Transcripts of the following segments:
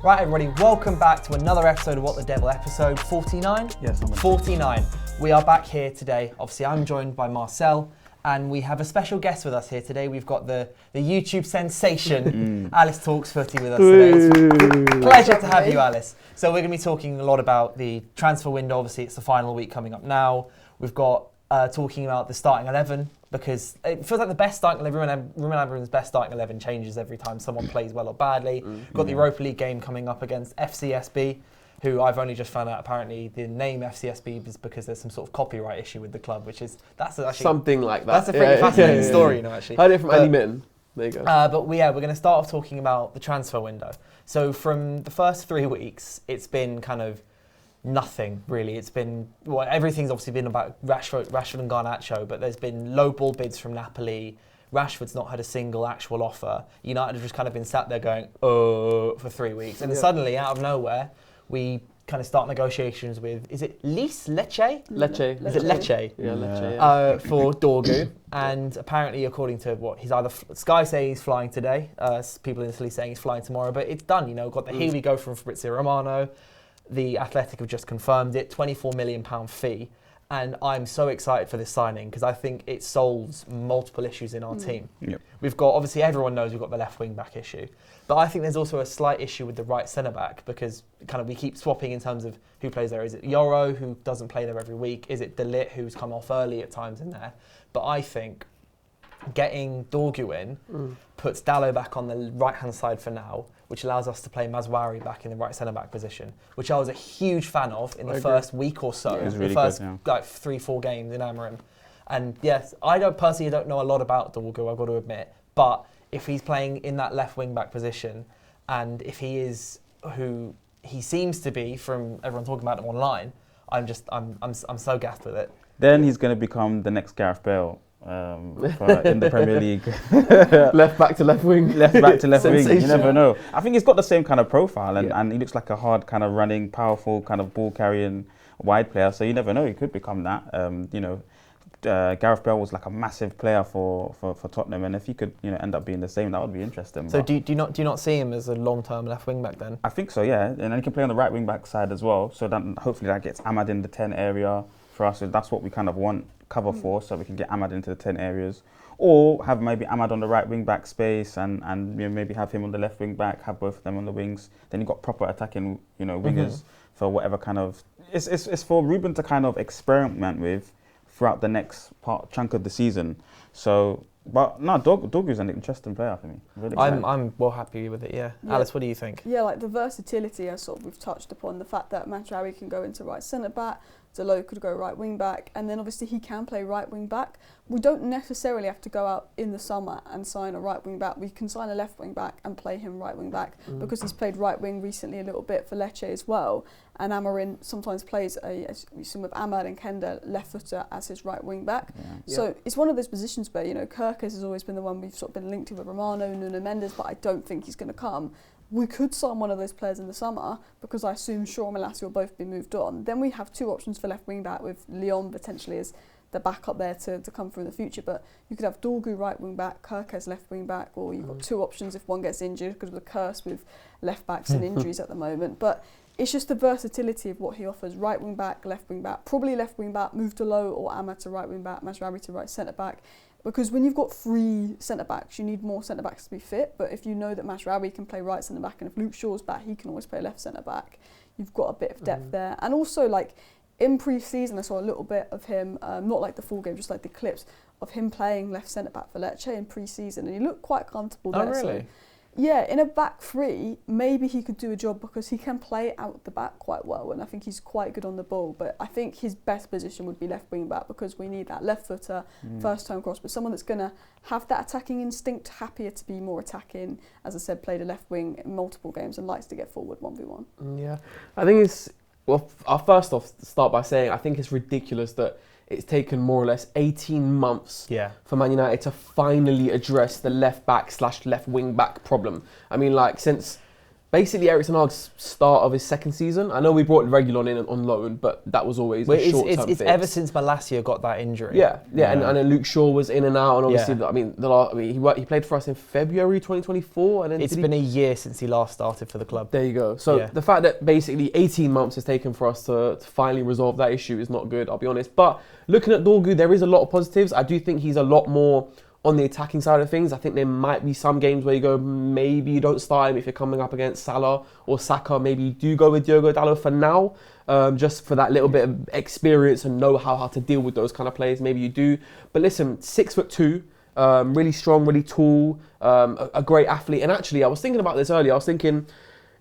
Right, everybody, welcome back to another episode of What the Devil, episode 49? Yes, 49. We are back here today. Obviously, I'm joined by Marcel, and we have a special guest with us here today. We've got the YouTube sensation, Alice Talks Footy, with us today. It's a pleasure to have you, Alice. So we're going to be talking a lot about the transfer window. Obviously, it's the final week coming up now. We've got talking about the starting 11, because it feels like the best starting 11, everyone's best starting 11 changes every time someone plays well or badly. We've got the Europa League game coming up against FCSB, who I've only just found out apparently the name FCSB is because there's some sort of copyright issue with the club, that's actually something like that. That's a pretty fascinating story, you know, actually. Heard it from Andy Mitten. There you go. We're going to start off talking about the transfer window. So from the first 3 weeks, it's been kind of nothing really. It's been everything's obviously been about Rashford and Garnacho, but there's been low ball bids from Napoli. Rashford's not had a single actual offer. United have just kind of been sat there going, oh, for 3 weeks, and then suddenly out of nowhere, we kind of start negotiations with, is it Lecce? Lecce. Is it Lecce? Yeah, Lecce. Yeah. For Dorgu, and apparently according to what he's either Sky say he's flying today, people in Italy saying he's flying tomorrow, but it's done. You know, got the here we go from Fabrizio Romano. The Athletic have just confirmed it, £24 million fee. And I'm so excited for this signing because I think it solves multiple issues in our team. Yep. We've got, obviously everyone knows we've got the left wing back issue, but I think there's also a slight issue with the right centre back because kind of we keep swapping in terms of who plays there. Is it Yoro, who doesn't play there every week? Is it De Ligt, who's come off early at times in there? But I think getting Dorgu in puts Dalot back on the right-hand side for now, which allows us to play Mazwari back in the right centre-back position, which I was a huge fan of in the first week or so, Really the first good, like 3-4 games in Amorim. And yes, I personally don't know a lot about Dorgu, I've got to admit, but if he's playing in that left wing-back position, and if he is who he seems to be from everyone talking about him online, I'm so gassed with it. Then he's going to become the next Gareth Bale in the Premier League. Left back to left wing. Left back to left wing. You never know. I think he's got the same kind of profile, and he looks like a hard kind of running, powerful kind of ball carrying wide player. So you never know. He could become that. Gareth Bale was like a massive player for Tottenham, and if he could end up being the same, that would be interesting. So do you not see him as a long-term left wing back then? I think so, yeah. And then he can play on the right wing back side as well. So then hopefully that gets Ahmad in the 10 area for us. So that's what we kind of want cover for, so we can get Ahmad into the 10 areas, or have maybe Ahmad on the right wing back space and maybe have him on the left wing back, have both of them on the wings. Then you've got proper attacking wingers for whatever kind of it's for Ruben to kind of experiment with throughout the next chunk of the season. So, but no, Dorgu's an interesting player for me. Really I'm well happy with it. Yeah. Alice, what do you think? Yeah, like the versatility, as sort of we've touched upon, the fact that Mazraoui can go into right centre back, Dalot could go right wing back, and then obviously he can play right wing back. We don't necessarily have to go out in the summer and sign a right wing back. We can sign a left wing back and play him right wing back because he's played right wing recently a little bit for Lecce as well. And Amorim sometimes plays as we've seen with Ahmad and Kenda, left footer as his right wing back. Yeah. So it's one of those positions where Kirkes has always been the one we've sort of been linked to with Romano, Nuno Mendes, but I don't think he's going to come. We could sign one of those players in the summer because I assume Shaw and Malacia will both be moved on. Then we have two options for left wing back with Lyon potentially as the backup there to come through in the future. But you could have Dorgu right wing back, Kirkes left wing back, or you've got two options if one gets injured because of the curse with left backs and injuries at the moment. But it's just the versatility of what he offers. Right wing back, left wing back, probably left wing back, move Dalot or Ahmad to right wing back, Mazraoui to right centre back. Because when you've got three centre-backs, you need more centre-backs to be fit. But if you know that Mazraoui can play right centre-back, and if Luke Shaw's back, he can always play left centre-back, you've got a bit of depth there. And also, like, in pre-season, I saw a little bit of him, not like the full game, just like the clips, of him playing left centre-back for Lecce in pre-season. And he looked quite comfortable there. Oh, really? So, yeah, in a back three, maybe he could do a job because he can play out the back quite well, and I think he's quite good on the ball. But I think his best position would be left wing back because we need that left footer, first time cross, but someone that's going to have that attacking instinct, happier to be more attacking. As I said, played a left wing in multiple games and likes to get forward 1v1. Yeah, I think it's I'll first off start by saying I think it's ridiculous that it's taken more or less 18 months for Man United to finally address the left back / left wing back problem. I mean, like, since basically Erik ten Hag's start of his second season. I know we brought Reguilon in on loan, but that was always a short-term fix. It's ever since Malacia got that injury. Yeah. And then Luke Shaw was in and out, and obviously, Yeah. he played for us in February 2024, and then It's been a year since he last started for the club. There you go. So the fact that basically 18 months has taken for us to finally resolve that issue is not good, I'll be honest. But looking at Dorgu, there is a lot of positives. I do think he's a lot more on the attacking side of things. I think there might be some games where you go, maybe you don't start him if you're coming up against Salah or Saka. Maybe you do go with Diogo Dalot for now, just for that little bit of experience and know how to deal with those kind of players. Maybe you do. But listen, 6'2", really strong, really tall, a great athlete. And actually, I was thinking about this earlier. I was thinking,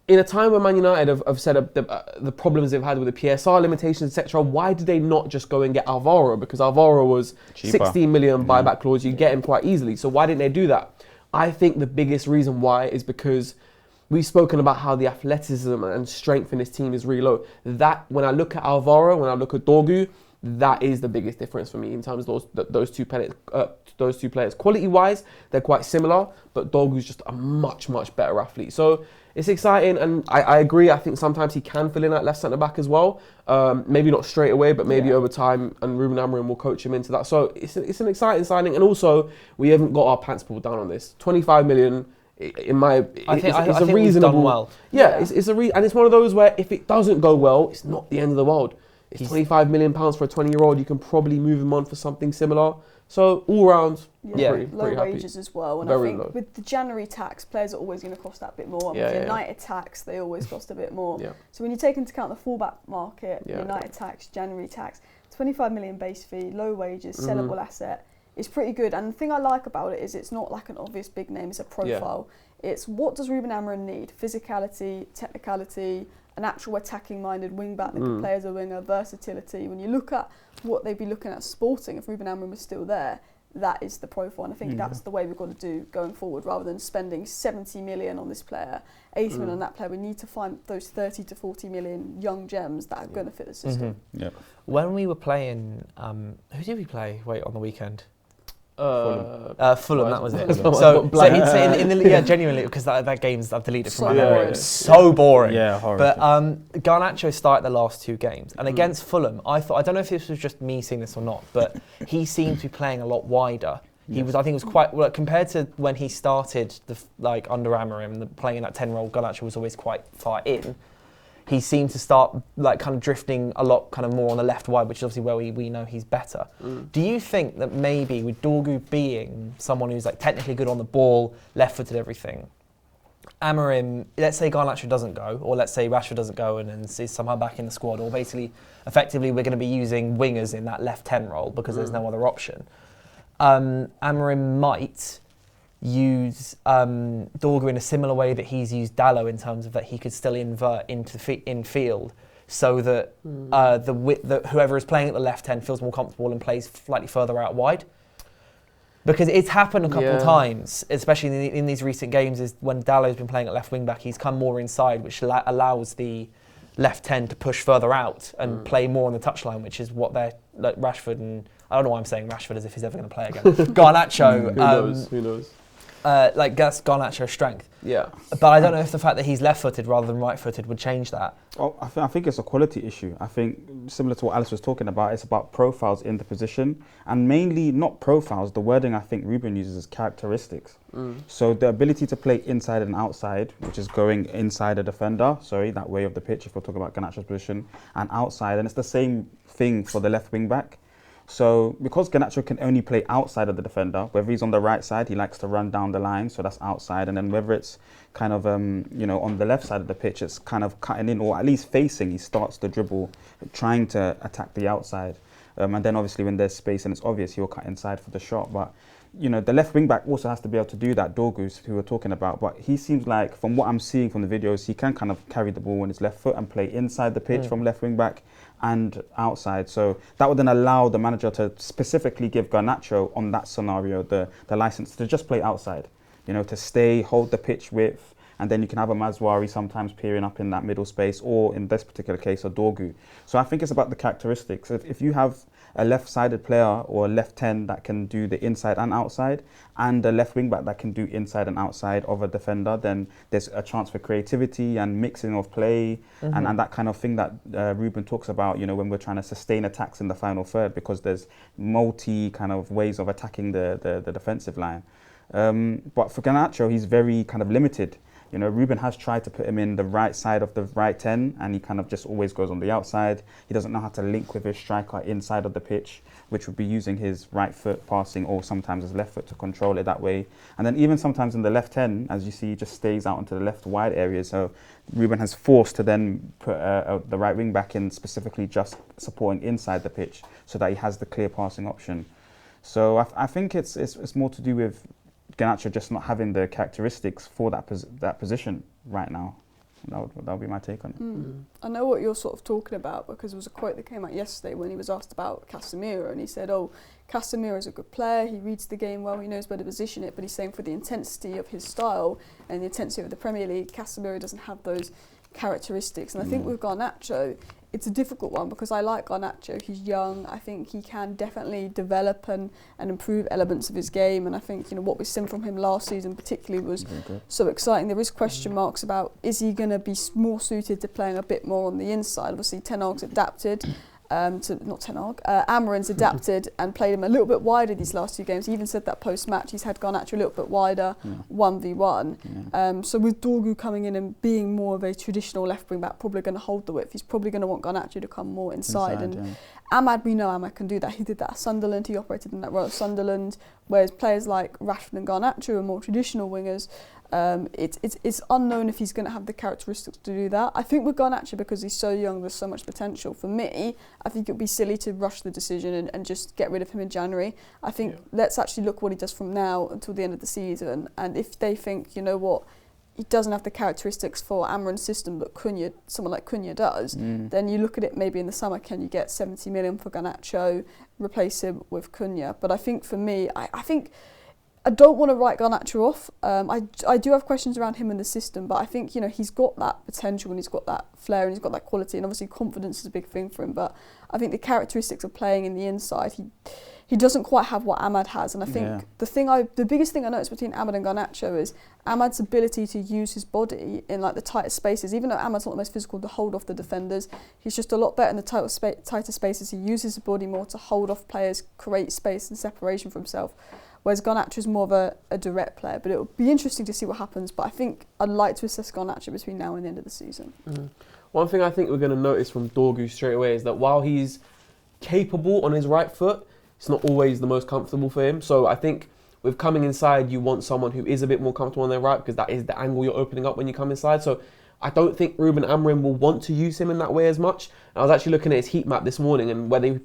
in a time when Man United have said the problems they've had with the PSR limitations, etc., why did they not just go and get Alvaro? Because Alvaro was cheaper. 16 million buyback clause. You get him quite easily. So why didn't they do that? I think the biggest reason why is because we've spoken about how the athleticism and strength in this team is really low. That, when I look at Alvaro, when I look at Dorgu, that is the biggest difference for me in terms of those two players. Quality-wise, they're quite similar, but Dorgu's just a much, much better athlete. So it's exciting, and I agree. I think sometimes he can fill in at left centre-back as well. Maybe not straight away, but maybe over time, and Ruben Amorim will coach him into that. So it's an exciting signing, and also, we haven't got our pants pulled down on this. 25 million, I think we've done well. Yeah, and it's one of those where if it doesn't go well, it's not the end of the world. It's £25 million for a 20-year-old. You can probably move him on for something similar. So all round, pretty low happy. Wages as well. And Very I think low. with the January tax, players are always going to cost that bit more. And with United tax, they always cost a bit more. Yeah. So when you take into account the fullback market, United tax, January tax, 25 million base fee, low wages, sellable asset, it's pretty good. And the thing I like about it is it's not like an obvious big name, it's a profile. It's what does Ruben Amorim need? Physicality, technicality, an actual attacking-minded wing-back that can play as a winger, versatility. When you look at what they'd be looking at Sporting, if Ruben Amorim was still there, that is the profile. And I think that's the way we've got to do going forward, rather than spending 70 million on this player, 80 million on that player. We need to find those 30 to 40 million young gems that are going to fit the system. When we were playing, who did we play? On the weekend? Fulham, that was it. Genuinely, because that game's I've deleted from my memory. It was so boring. Yeah, horrible. But Garnacho started the last two games, and against Fulham, I don't know if this was just me seeing this or not, but he seemed to be playing a lot wider. I think it was quite compared to when he started under Amorim, playing in that 10 role. Garnacho was always quite far in. He seemed to start kind of drifting a lot kind of more on the left wide, which is obviously where we know he's better. Do you think that maybe with Dorgu being someone who's technically good on the ball, left-footed, everything, Amorim, let's say Garnacho doesn't go, or let's say Rashford doesn't go and is somehow back in the squad, or basically, effectively, we're going to be using wingers in that left 10 role because there's no other option. Amorim might use Dorgu in a similar way that he's used Dalot, in terms of that he could still invert into infield, so that whoever is playing at the left 10 feels more comfortable and plays slightly further out wide. Because it's happened a couple of times, especially in these recent games, is when Dalot's been playing at left wing back, he's come more inside, which allows the left 10 to push further out and play more on the touchline, which is what they're Rashford and I don't know why I'm saying Rashford as if he's ever going to play again. Garnacho. Who knows? That's Garnacho's strength. Yeah. But I don't know if the fact that he's left-footed rather than right-footed would change that. Well, I think it's a quality issue. I think similar to what Alice was talking about, it's about profiles in the position, and mainly not profiles. The wording I think Ruben uses is characteristics. So the ability to play inside and outside, which is going inside a defender, that way of the pitch if we're talking about Garnacho's position, and outside, and it's the same thing for the left wing back. So because Garnacho can only play outside of the defender, whether he's on the right side, he likes to run down the line, so that's outside. And then whether it's kind of, on the left side of the pitch, it's kind of cutting in, or at least facing, he starts the dribble, trying to attack the outside. And then obviously when there's space and it's obvious, he'll cut inside for the shot. But, the left wing back also has to be able to do that, Dorgu, who we're talking about. But he seems like, from what I'm seeing from the videos, he can kind of carry the ball on his left foot and play inside the pitch from left wing back and outside. So that would then allow the manager to specifically give Garnacho, on that scenario, the license to just play outside, to stay, hold the pitch width, and then you can have a Mazwari sometimes peering up in that middle space, or in this particular case, a Dorgu. So I think it's about the characteristics. If you have a left-sided player or a left 10 that can do the inside and outside, and a left wing back that can do inside and outside of a defender, then there's a chance for creativity and mixing of play, and that kind of thing that Ruben talks about, when we're trying to sustain attacks in the final third, because there's multi kind of ways of attacking the defensive line. But for Garnacho, he's very kind of limited. Ruben has tried to put him in the right side of the right 10, and he kind of just always goes on the outside. He doesn't know how to link with his striker inside of the pitch, which would be using his right foot passing, or sometimes his left foot to control it that way. And then even sometimes in the left 10, as you see, he just stays out into the left wide area. So Ruben has forced to then put the right wing back in, specifically just supporting inside the pitch, so that he has the clear passing option. So I think it's more to do with Garnacho just not having the characteristics for that position right now. That would be my take on it. I know what you're sort of talking about, because there was a quote that came out yesterday when he was asked about Casemiro, and he said, Casemiro is a good player, he reads the game well, he knows where to position it, but he's saying for the intensity of his style and the intensity of the Premier League, Casemiro doesn't have those characteristics. And I think with Garnacho, it's a difficult one, because I like Garnacho. He's young. I think he can definitely develop and improve elements of his game. And I think what we've seen from him last season particularly was so exciting. There is question marks about, is he going to be more suited to playing a bit more on the inside? Obviously, Ten Hag's adapted. Amorim's adapted and played him a little bit wider these last 2 games. He even said that post-match he's had Garnacho a little bit wider, 1v1. So with Dorgu coming in and being more of a traditional left wing back, probably going to hold the width. He's probably going to want Garnacho to come more inside. Amad, we know Amad can do that. He did that at Sunderland. He operated in that role at Sunderland. Whereas players like Rashford and Garnacho are more traditional wingers. It's unknown if he's going to have the characteristics to do that. I think with Garnacho, because he's so young, there's so much potential. For me, I think it would be silly to rush the decision and just get rid of him in January. I think let's actually look what he does from now until the end of the season. And if they think, he doesn't have the characteristics for Amorim's system that someone like Cunha does, then you look at it maybe in the summer, can you get 70 million for Garnacho, replace him with Cunha? But I think for me, I think I don't want to write Garnacho off. I do have questions around him and the system, but I think he's got that potential and he's got that flair and he's got that quality, and obviously confidence is a big thing for him. But I think the characteristics of playing in the inside, he doesn't quite have what Amad has. And I think the biggest thing I noticed between Amad and Garnacho is Amad's ability to use his body in the tighter spaces. Even though Amad's not the most physical to hold off the defenders, he's just a lot better in the tighter spaces. He uses his body more to hold off players, create space and separation for himself. Whereas Garnacho is more of a direct player. But it will be interesting to see what happens. But I think I'd like to assess Garnacho between now and the end of the season. One thing I think we're going to notice from Dorgu straight away is that while he's capable on his right foot, it's not always the most comfortable for him. So I think with coming inside, you want someone who is a bit more comfortable on their right, because that is the angle you're opening up when you come inside. So I don't think Ruben Amorim will want to use him in that way as much. And I was actually looking at his heat map this morning, and when he's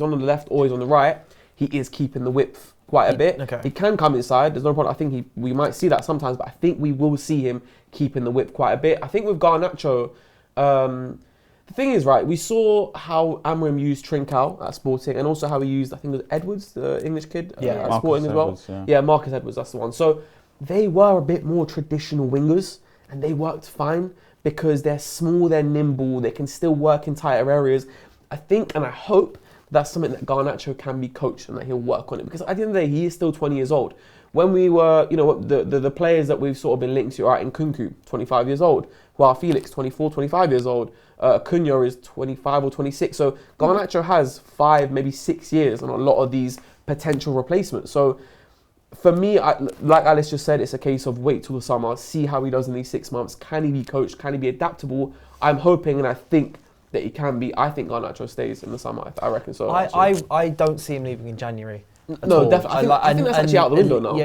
on the left or he's on the right, he is keeping the width quite a bit. Okay. He can come inside, there's no problem. I think we might see that sometimes, but I think we will see him keeping the width quite a bit. I think with Garnacho, the thing is, right, we saw how Amorim used Trincao at Sporting, and also how he used, I think it was Edwards, the English kid, at Marcus Sporting as well. Edwards, Marcus Edwards, that's the one. So they were a bit more traditional wingers, and they worked fine because they're small, they're nimble, they can still work in tighter areas. I think, and I hope, that's something that Garnacho can be coached and that he'll work on it, because at the end of the day, he is still 20 years old. When we were, the players that we've sort of been linked to, right, in Nkunku, 25 years old, while Felix, 24, 25 years old, Cunha is 25 or 26. So Garnacho has 5, maybe 6 years on a lot of these potential replacements. So for me, like Alice just said, it's a case of wait till the summer, see how he does in these 6 months. Can he be coached? Can he be adaptable? I'm hoping and I think that he can be. I think Garnacho stays in the summer. I reckon so. I don't see him leaving in January. No, definitely. I think that's actually out the window now.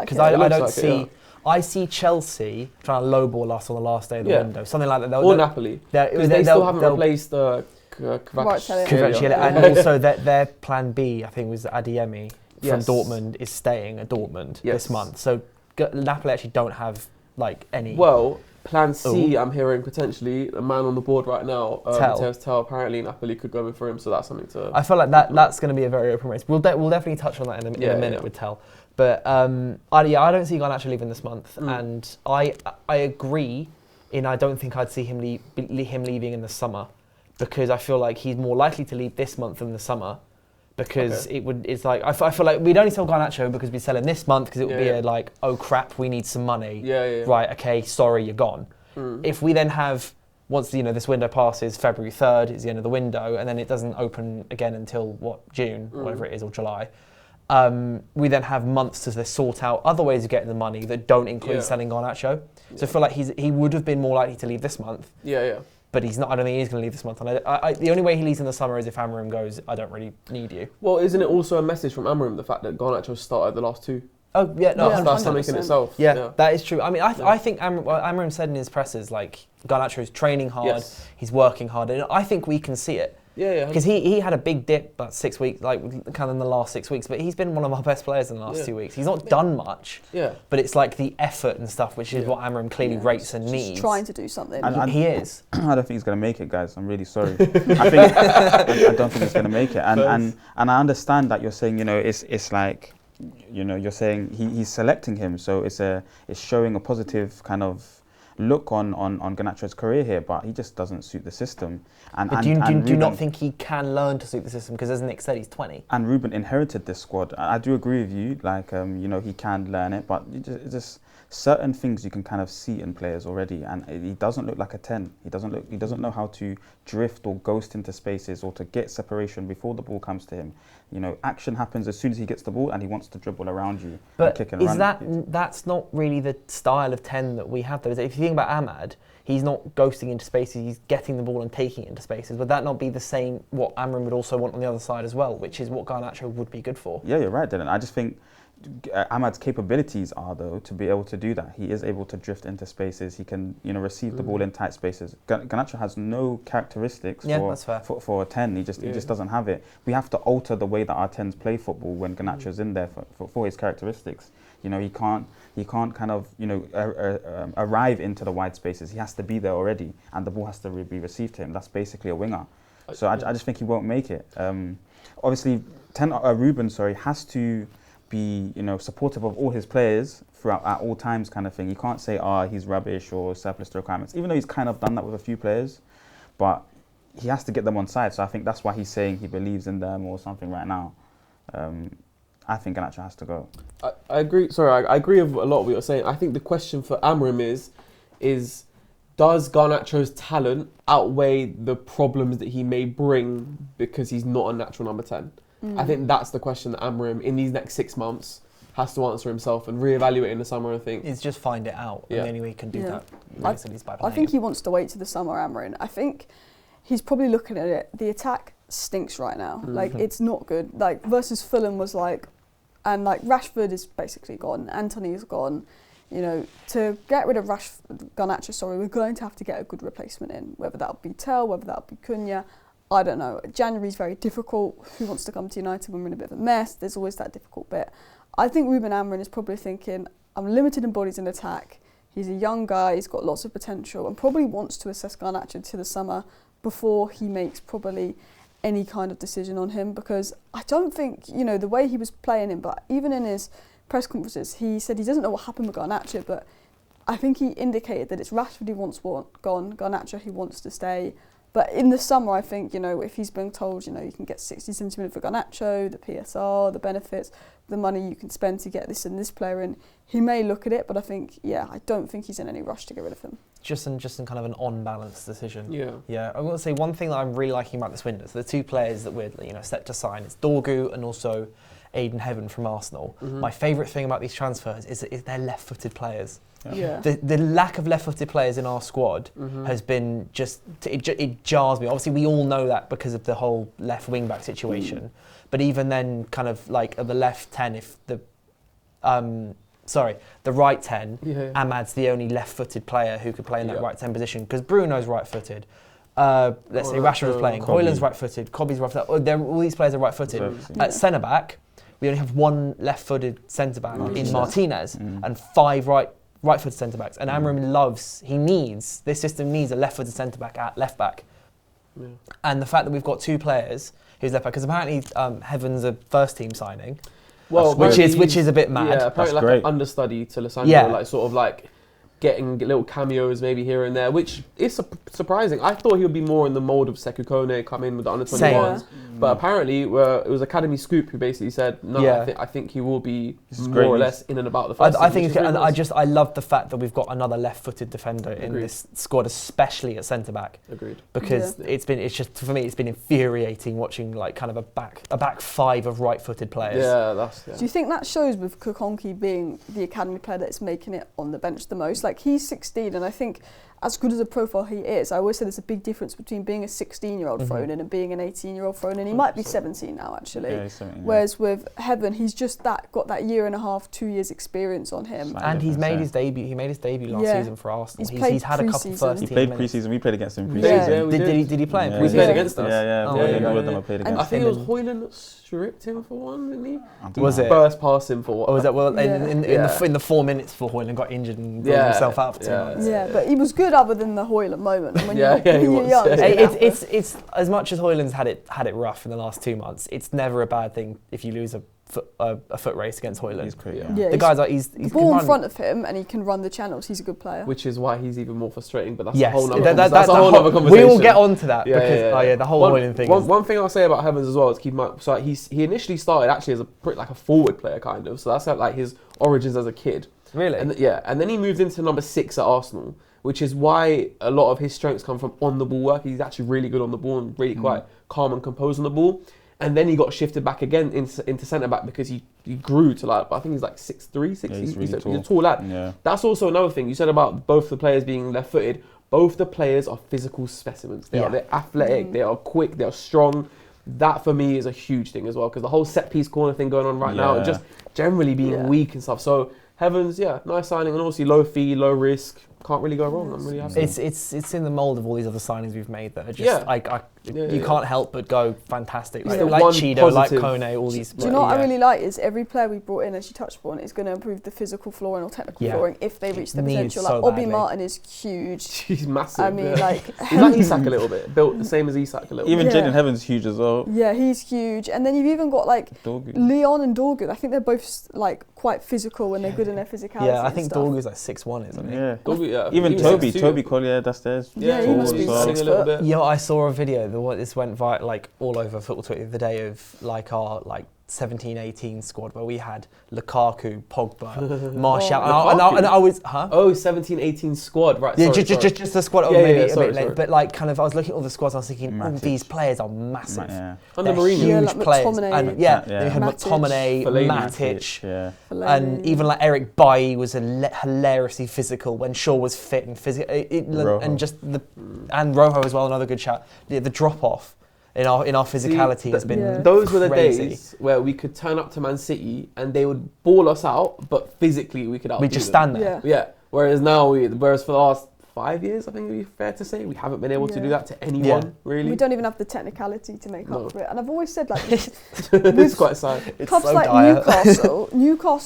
Because I see Chelsea trying to lowball us on the last day of the window, something like that. Or Napoli. They still haven't replaced Kvaratskhelia, and also their plan B, I think, was Adeyemi from Dortmund is staying at Dortmund this month. So Napoli actually don't have any. Well, plan C, I'm hearing potentially a man on the board right now. Tell apparently Napoli could go in for him, so that's something to. I feel like that's going to be a very open race. We'll definitely touch on that in a minute with Tell. But I don't see Garnacho leaving this month, and I agree. I don't think I'd see him leaving in the summer, because I feel like he's more likely to leave this month than the summer, because it's like I feel like we'd only sell Garnacho because we'd sell him this month, because it would be like, oh crap, we need some money. Right, okay, sorry, you're gone. If we then have, once this window passes, February 3rd is the end of the window, and then it doesn't open again until June, whatever it is, or July. We then have months to sort out other ways of getting the money that don't include selling Garnacho. So I feel like he would have been more likely to leave this month. But he's not. I don't think he's going to leave this month. And the only way he leaves in the summer is if Amorim goes, I don't really need you. Well, isn't it also a message from Amorim, the fact that Garnacho started the last two? Oh yeah, no, that's something in itself. Yeah, that is true. I mean, I think Amorim said in his pressers, like, Garnacho's training hard, he's working hard, and I think we can see it. Because he had a big dip about 6 weeks, like kind of in the last 6 weeks, but he's been one of our best players in the last 2 weeks. He's not done much, but it's like the effort and stuff, which is what Amorim clearly rates and needs. He's trying to do something. And he is. I don't think he's going to make it, guys. I'm really sorry. I don't think he's going to make it. And I understand that you're saying, it's like, you're saying he's selecting him, so it's showing a positive kind of look on Garnacho's career here, but he just doesn't suit the system. But do you not think he can learn to suit the system? Because as Nick said, he's 20. And Ruben inherited this squad. I do agree with you, like, he can learn it, but it's just certain things you can kind of see in players already, and he doesn't look like a 10. He doesn't know how to drift or ghost into spaces or to get separation before the ball comes to him. Action happens as soon as he gets the ball, and he wants to dribble around you. But and kick and run. That's not really the style of 10 that we have, though. If you think about Ahmad, he's not ghosting into spaces, he's getting the ball and taking it into spaces. Would that not be the same, what Amorim would also want on the other side as well, which is what Garnacho would be good for? Yeah, you're right, Dylan. I just think Ahmad's capabilities are, though, to be able to do that. He is able to drift into spaces. He can, receive the ball in tight spaces. Garnacho has no characteristics for a 10. He just doesn't have it. We have to alter the way that our 10s play football when Garnacho's in there for his characteristics. He can't kind of arrive into the wide spaces. He has to be there already, and the ball has to be received to him. That's basically a winger. So I just think he won't make it. Obviously, Ruben has to be supportive of all his players throughout at all times, kind of thing. You can't say he's rubbish or surplus to requirements, even though he's kind of done that with a few players, but he has to get them on side. So I think that's why he's saying he believes in them or something right now. I think Garnacho has to go. I agree. Sorry, I agree with a lot of what you're saying. I think the question for Amorim is does Garnacho's talent outweigh the problems that he may bring because he's not a natural number 10? I think that's the question that Amorim, in these next 6 months, has to answer himself and reevaluate in the summer, I think. It's just find it out. And the only way he can do that is by playing I think he wants to wait to the summer, Amorim. I think he's probably looking at it. The attack stinks right now. Like, it's not good. Like, versus Fulham was like, and like Rashford is basically gone. Antony is gone. To get rid of Garnacho, we're going to have to get a good replacement in. Whether that'll be Tel, whether that'll be Cunha, I don't know. January's very difficult. Who wants to come to United when we're in a bit of a mess? There's always that difficult bit. I think Ruben Amorim is probably thinking, I'm limited in bodies in attack. He's a young guy, he's got lots of potential, and probably wants to assess Garnacho to the summer before he makes probably any kind of decision on him, because I don't think, the way he was playing him, but even in his press conferences, he said he doesn't know what happened with Garnacho, but I think he indicated that it's Rashford he wants gone, Garnacho he wants to stay. But in the summer, I think, if he's being told, you can get 60, 70 minutes for Garnacho, the PSR, the benefits, the money you can spend to get this and this player in, he may look at it, but I think, I don't think he's in any rush to get rid of him. Just in kind of an on-balance decision. Yeah. I want to say one thing that I'm really liking about this window, so the two players that we're set to sign, it's Dorgu and also Aiden Heaven from Arsenal. My favourite thing about these transfers is they're left-footed players. The lack of left-footed players in our squad has been it jars me. Obviously, we all know that because of the whole left wing-back situation. But even then, kind of like the left 10, if the right 10, Ahmad's the only left-footed player who could play in that right 10 position, because Bruno's right-footed. Let's say Rashford is playing, Højlund's right-footed, Kobbie's right-footed. All these players are right-footed. At centre-back, we only have one left-footed centre-back in Martinez and 5 right-footed centre-backs. And Amorim this system needs a left-footed centre-back at left-back. And the fact that we've got 2 players who's left-back, because apparently Heaven's a first-team signing. Well, which apparently is a bit mad. Yeah, apparently That's like great. an understudy to Lissandro, Yeah. like sort of like getting little cameos maybe here and there, which is surprising. I thought he would be more in the mold of Sekou Kone, come in with the under-21s. But apparently, it was Academy Scoop who basically said, no, Yeah. I think he will be This is more great or news. less in and about the first I team, think, which is really nice. I love the fact that we've got another left-footed defender in Agreed. this squad, especially at centre back, Agreed. because it's just for me, it's been infuriating watching like kind of a back five of right-footed players. Yeah, Do you think that shows with Kokonki being the academy player that's making it on the bench the most? Like, he's 16, and I think as good as a profile he is, I always say there's a big difference between being a 16-year-old thrown-in and being an 18-year-old thrown-in. He might be 17 now, actually. Yeah, he's 17, yeah. Whereas with Heaven, he's just got that year and a half, 2 years experience on him. Slightly And he's different, made his debut. He made his debut last Yeah. season for Arsenal. He's played He's had a couple pre-season. first He team played minutes. pre-season. We played against him Yeah. pre-season. Yeah, we Did he play in Yeah. We pre-season? played against us. Yeah, Oh, all yeah, of yeah, them I played And I against. think it was and- Hoyland that stripped him for one, didn't he? Was it? First pass him for Or one. was that Yeah. in the 4 minutes before Hoyland got injured and blew Yeah. himself out for 2 Yeah. months? Yeah, but he was good other than the Hoyland moment. When Yeah, you're, he when you're was. young, Yeah. It's as much as Hoyland's had it rough in the last 2 months. It's never a bad thing if you lose a foot race against Hoyland. He's great, Yeah. yeah. Yeah, The guy's like he's the ball in front of him, and he can run the channels. He's a good player. Which is why he's even more frustrating, but that's Yes, a whole nother, that's a whole nother we conversation. will get on to that because the whole Hoyland thing. One thing I'll say about Heavens as well is keep in mind, so he initially started actually as like a forward player kind of, so that's like his origins as a kid. Really? And and then he moved into number 6 at Arsenal, which is why a lot of his strengths come from on the ball work. He's actually really good on the ball and really quite calm and composed on the ball. And then he got shifted back again into centre back because he grew to like, I think he's like 6'3", 6'. Yeah, he's really he's tall. a tall lad. Yeah. That's also another thing you said about both the players being left-footed. Both the players are physical specimens. They're athletic, they are quick, they are strong. That for me is a huge thing as well, because the whole set piece corner thing going on right now, and just generally being weak and stuff. So Heavens, nice signing, and obviously low fee, low risk. Can't really go wrong. I'm really happy. It's in the mould of all these other signings we've made that are just you can't help but go fantastic. It's Like one Cheeto, like positive- Kone, all these. Do you know what I really like is every player we brought in, as you touched upon, is going to improve the physical flooring or technical flooring if they reach their Needs potential. so Like Obi badly. Martin is huge. He's massive. I mean, like he's like Isak a little bit, built the same as Isak a little Even bit. Yeah. Jaden Heaven's huge as well. Yeah, he's huge. And then you've even got like Dorgu. Leon and Dorgu. I think they're both like quite physical and they're good in their physicality. Yeah, I and think stuff. Dorgu's like 6'1", isn't he? Yeah. Dorgu, Even he was Toby 6'2". Collier, that's theirs. Yeah, he must be Tall as well. 6 a little foot. bit. Yeah, I saw a video. This went like all over football Twitter the other day of like our 17-18 squad where we had Lukaku, Pogba, Martial, and I was Oh, 17-18 squad, right? Yeah, sorry, just the squad. Yeah, Maybe yeah, a sorry, bit late, sorry. but like kind of, I was looking at all the squads. I was thinking, Matic. these players are massive. Yeah. Under They're Mourinho. huge Yeah, like players. McTominay. And Yeah. then you had Matic. McTominay, Fellaini. Matic, Yeah. and even like Eric Bailly was hilariously physical when Shaw was fit and physical. Rojo. And just and Rojo as well, another good shout. The drop off in our physicality has been Those were the crazy. days where we could turn up to Man City and they would ball us out, but physically we could outdo We just them. stand there. Yeah. Yeah. Whereas now, whereas for the last 5 years, I think it'd be fair to say, we haven't been able to do that to anyone, really. We don't even have the technicality to make up for it. And I've always said like It's quite sad. clubs so like dire. Newcastle,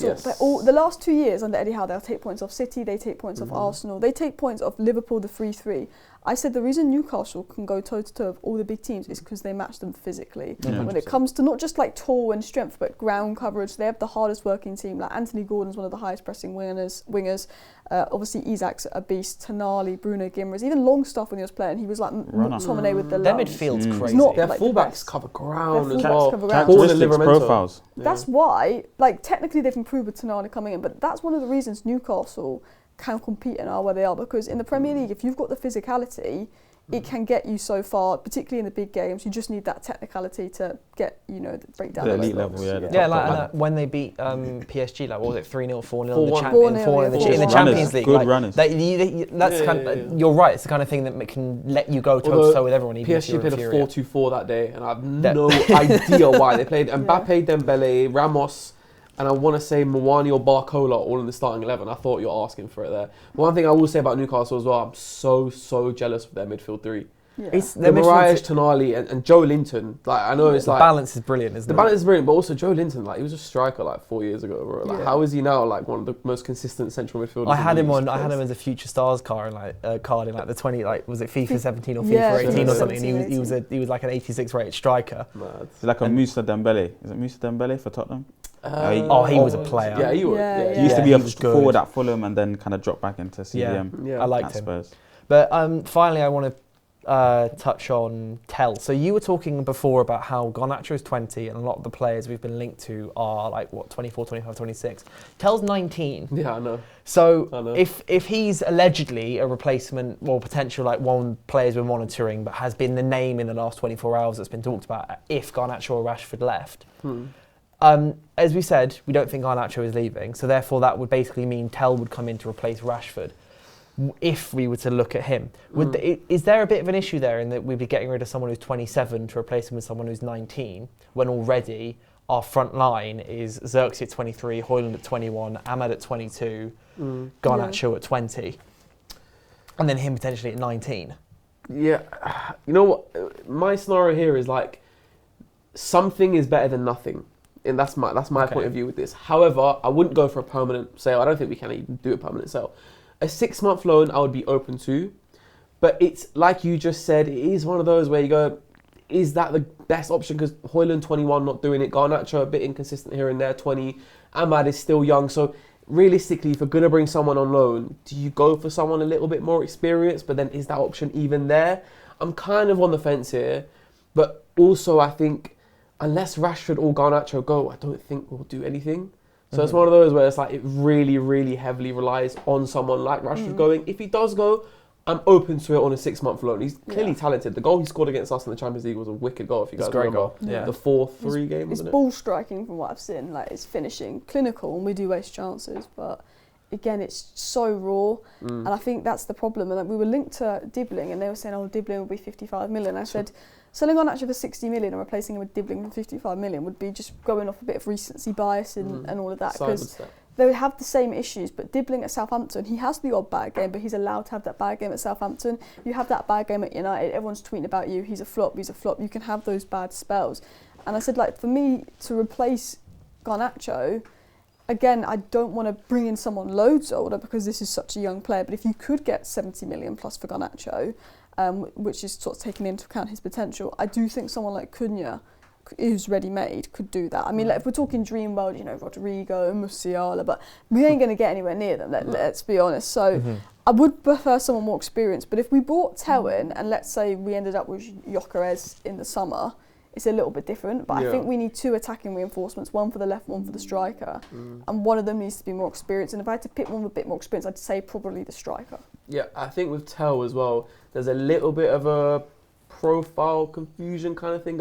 Yes. the last 2 years under Eddie Howe, they'll take points off City, they take points off Arsenal, they take points off Liverpool, the 3-3. I said the reason Newcastle can go toe-to-toe with all the big teams is because they match them physically. Yeah. When it comes to not just like tall and strength, but ground coverage, they have the hardest working team. Like Anthony Gordon's one of the highest pressing wingers. Obviously Isak's a beast. Tonali, Bruno Guimaraes, even Longstaff when he was playing, he was like McTominay with the Their lungs. midfield's Mm. crazy. not Their like the fullbacks best. cover ground Their as fullbacks well. cover ground. Paul and Characteristics, Livramento. profiles. That's why, like, technically they've improved with Tonali coming in, but that's one of the reasons Newcastle can compete and are where they are, because in the Premier League, if you've got the physicality, it can get you so far, particularly in the big games. You just need that technicality to get, break down The those elite blocks. level, yeah. Yeah, like when they beat PSG, like what was it, 3-0, 4-0 in the 4-1. Champions 4-0, in the yeah. Champions Runners, League. good like, runners. That's Yeah, kind yeah, of, yeah. you're right. It's the kind of thing that can let you go toe to Although toe with everyone. Even if PSG you're played a inferior. 4-2-4 that day, and I have no idea why. They played Mbappe, Dembele, Ramos, and I want to say Mwani or Barcola all in the starting 11. I thought you're asking for it there. One thing I will say about Newcastle as well, I'm so jealous of their midfield three. Yeah. It's The Mariah, Tonali, and Joe Linton. Like, I know it's the like balance is brilliant, isn't the it? balance is brilliant, but also Joe Linton, like he was a striker like 4 years ago. Bro. Like, Yeah. how is he now like one of the most consistent central midfielders? I had in him the on. league? I had him as a future stars card in like the 20. Like was it FIFA 17 or FIFA Yeah, 18 or FIFA something? And he was like an 86 rated striker. Mad. It's like a Musa Dembele. Is it Musa Dembele for Tottenham? He was a player. Yeah, he was. Yeah, He used to be he a was good. forward at Fulham and then kind of drop back into CDM Yeah. I liked at him. Spurs. But finally, I want to touch on Tell. So you were talking before about how Garnacho is 20 and a lot of the players we've been linked to are 24, 25, 26. Tell's 19. Yeah, I know. So I know. if he's allegedly a replacement or potential one players we're monitoring, but has been the name in the last 24 hours that's been talked about if Garnacho or Rashford left. As we said, we don't think Garnacho is leaving, so therefore that would basically mean Tell would come in to replace Rashford. If we were to look at him, is there a bit of an issue there in that we'd be getting rid of someone who's 27 to replace him with someone who's 19, when already our front line is Xerxes at 23, Højlund at 21, Ahmad at 22, Garnacho at 20, and then him potentially at 19? Yeah, you know what? My scenario here is something is better than nothing. And that's my point of view with this. However, I wouldn't go for a permanent sale. I don't think we can even do a permanent sale. A 6-month loan I would be open to, but it's like you just said, it is one of those where you go, is that the best option? Because Højlund 21 not doing it, Garnacho a bit inconsistent here and there, 20, Ahmad is still young. So realistically, if you're going to bring someone on loan, do you go for someone a little bit more experienced? But then is that option even there? I'm kind of on the fence here, but also I think unless Rashford or Garnacho go, I don't think we'll do anything. So it's one of those where it's it really, really heavily relies on someone like Rashford going. If he does go, I'm open to it on a 6-month loan. He's clearly talented. The goal he scored against us in the Champions League was a wicked goal, if you guys remember. Goal. Yeah. The 4-3 game, His wasn't it? ball striking, from what I've seen, it's finishing, clinical, and we do waste chances, but again, it's so raw, and I think that's the problem. And we were linked to Dibbling, and they were saying, Dibbling will be 55 million. I said, selling on actually for 60 million and replacing him with Dibbling for 55 million would be just going off a bit of recency bias and all of that, because they would have the same issues. But Dibbling at Southampton, he has the odd bad game, but he's allowed to have that bad game at Southampton. You have that bad game at United, everyone's tweeting about you, he's a flop. You can have those bad spells. And I said, for me to replace Garnacho, again, I don't want to bring in someone loads older because this is such a young player, but if you could get 70 million plus for Garnacho, which is sort of taking into account his potential, I do think someone like Cunha, who's ready-made, could do that. I mean, if we're talking dream world, Rodrigo, Musiala, but we ain't going to get anywhere near them, let's be honest. So I would prefer someone more experienced, but if we brought Tell in, and let's say we ended up with Gyökeres in the summer, it's a little bit different, but I think we need 2 attacking reinforcements, one for the left, one for the striker, and one of them needs to be more experienced. And if I had to pick one with a bit more experience, I'd say probably the striker. Yeah, I think with Tell as well, there's a little bit of a profile confusion kind of thing.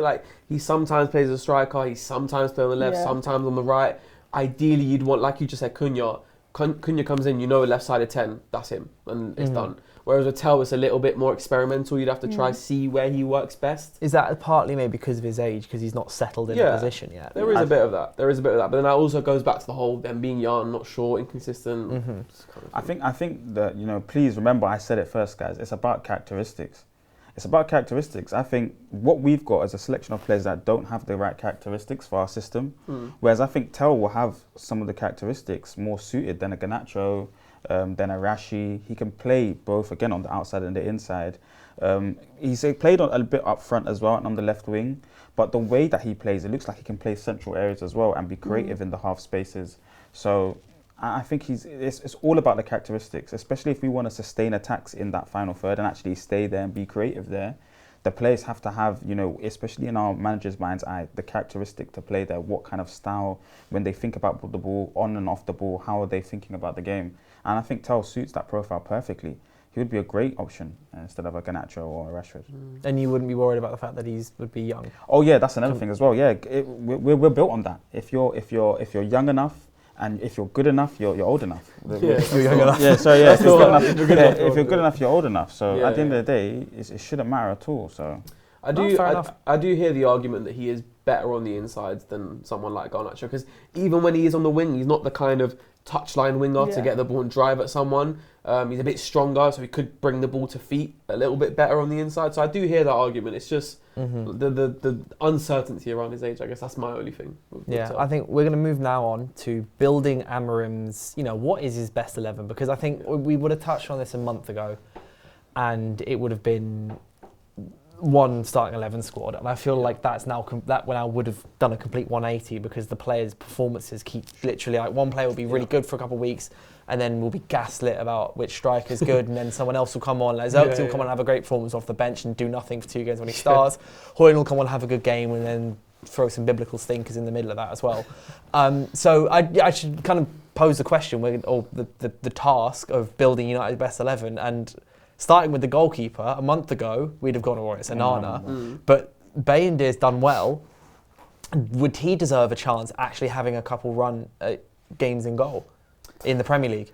He sometimes plays as a striker, he sometimes plays on the left, sometimes on the right. Ideally, you'd want, like you just said, Cunha. Cunha comes in, left side of 10, that's him, and it's done. Whereas with Tell, it's a little bit more experimental. You'd have to try see where he works best. Is that partly maybe because of his age, because he's not settled in a position yet? There is a bit of that. But then that also goes back to the whole them being young, not sure, inconsistent. Kind of I think that, please remember I said it first, guys. It's about characteristics. I think what we've got is a selection of players that don't have the right characteristics for our system. Whereas I think Tell will have some of the characteristics more suited than a Garnacho, than a Rashi. He can play both, again, on the outside and the inside. He's played a bit up front as well and on the left wing. But the way that he plays, it looks like he can play central areas as well and be creative in the half spaces. So I think it's all about the characteristics, especially if we want to sustain attacks in that final third and actually stay there and be creative there. The players have to have, especially in our manager's mind's eye, the characteristic to play there. What kind of style, when they think about the ball, on and off the ball, how are they thinking about the game? And I think Tell suits that profile perfectly. He would be a great option instead of a Garnacho or a Rashford. And you wouldn't be worried about the fact that would be young? Oh yeah, that's another thing as well. Yeah, we're built on that. If you're young enough, and if you're good enough, you're old enough. If you're young enough. Yeah, so yeah, if you're good enough, you're old enough. So at the end of the day, it shouldn't matter at all. So I do hear the argument that he is better on the insides than someone like Garnacho, because even when he is on the wing, he's not the kind of touchline winger to get the ball and drive at someone. He's a bit stronger, so he could bring the ball to feet a little bit better on the inside. So I do hear that argument. It's just the uncertainty around his age. I guess that's my only thing. I think we're going to move now on to building Amorim's, what is his best 11? Because I think we would have touched on this a month ago, and it would have been one starting 11 squad, and I feel like that's now that when I would have done a complete 180 because the players' performances keep literally like one player will be really good for a couple of weeks, and then we'll be gaslit about which striker's good, and then someone else will come on. Like Zirkzee will come on and have a great performance off the bench and do nothing for 2 games when he starts. Hoyland will come on and have a good game and then throw some biblical stinkers in the middle of that as well. So I should kind of pose the question or the task of building United's best 11 and. Starting with the goalkeeper, a month ago, we'd have gone, all right, it's Onana. But Bayendir's done well. Would he deserve a chance actually having a couple run games in goal in the Premier League?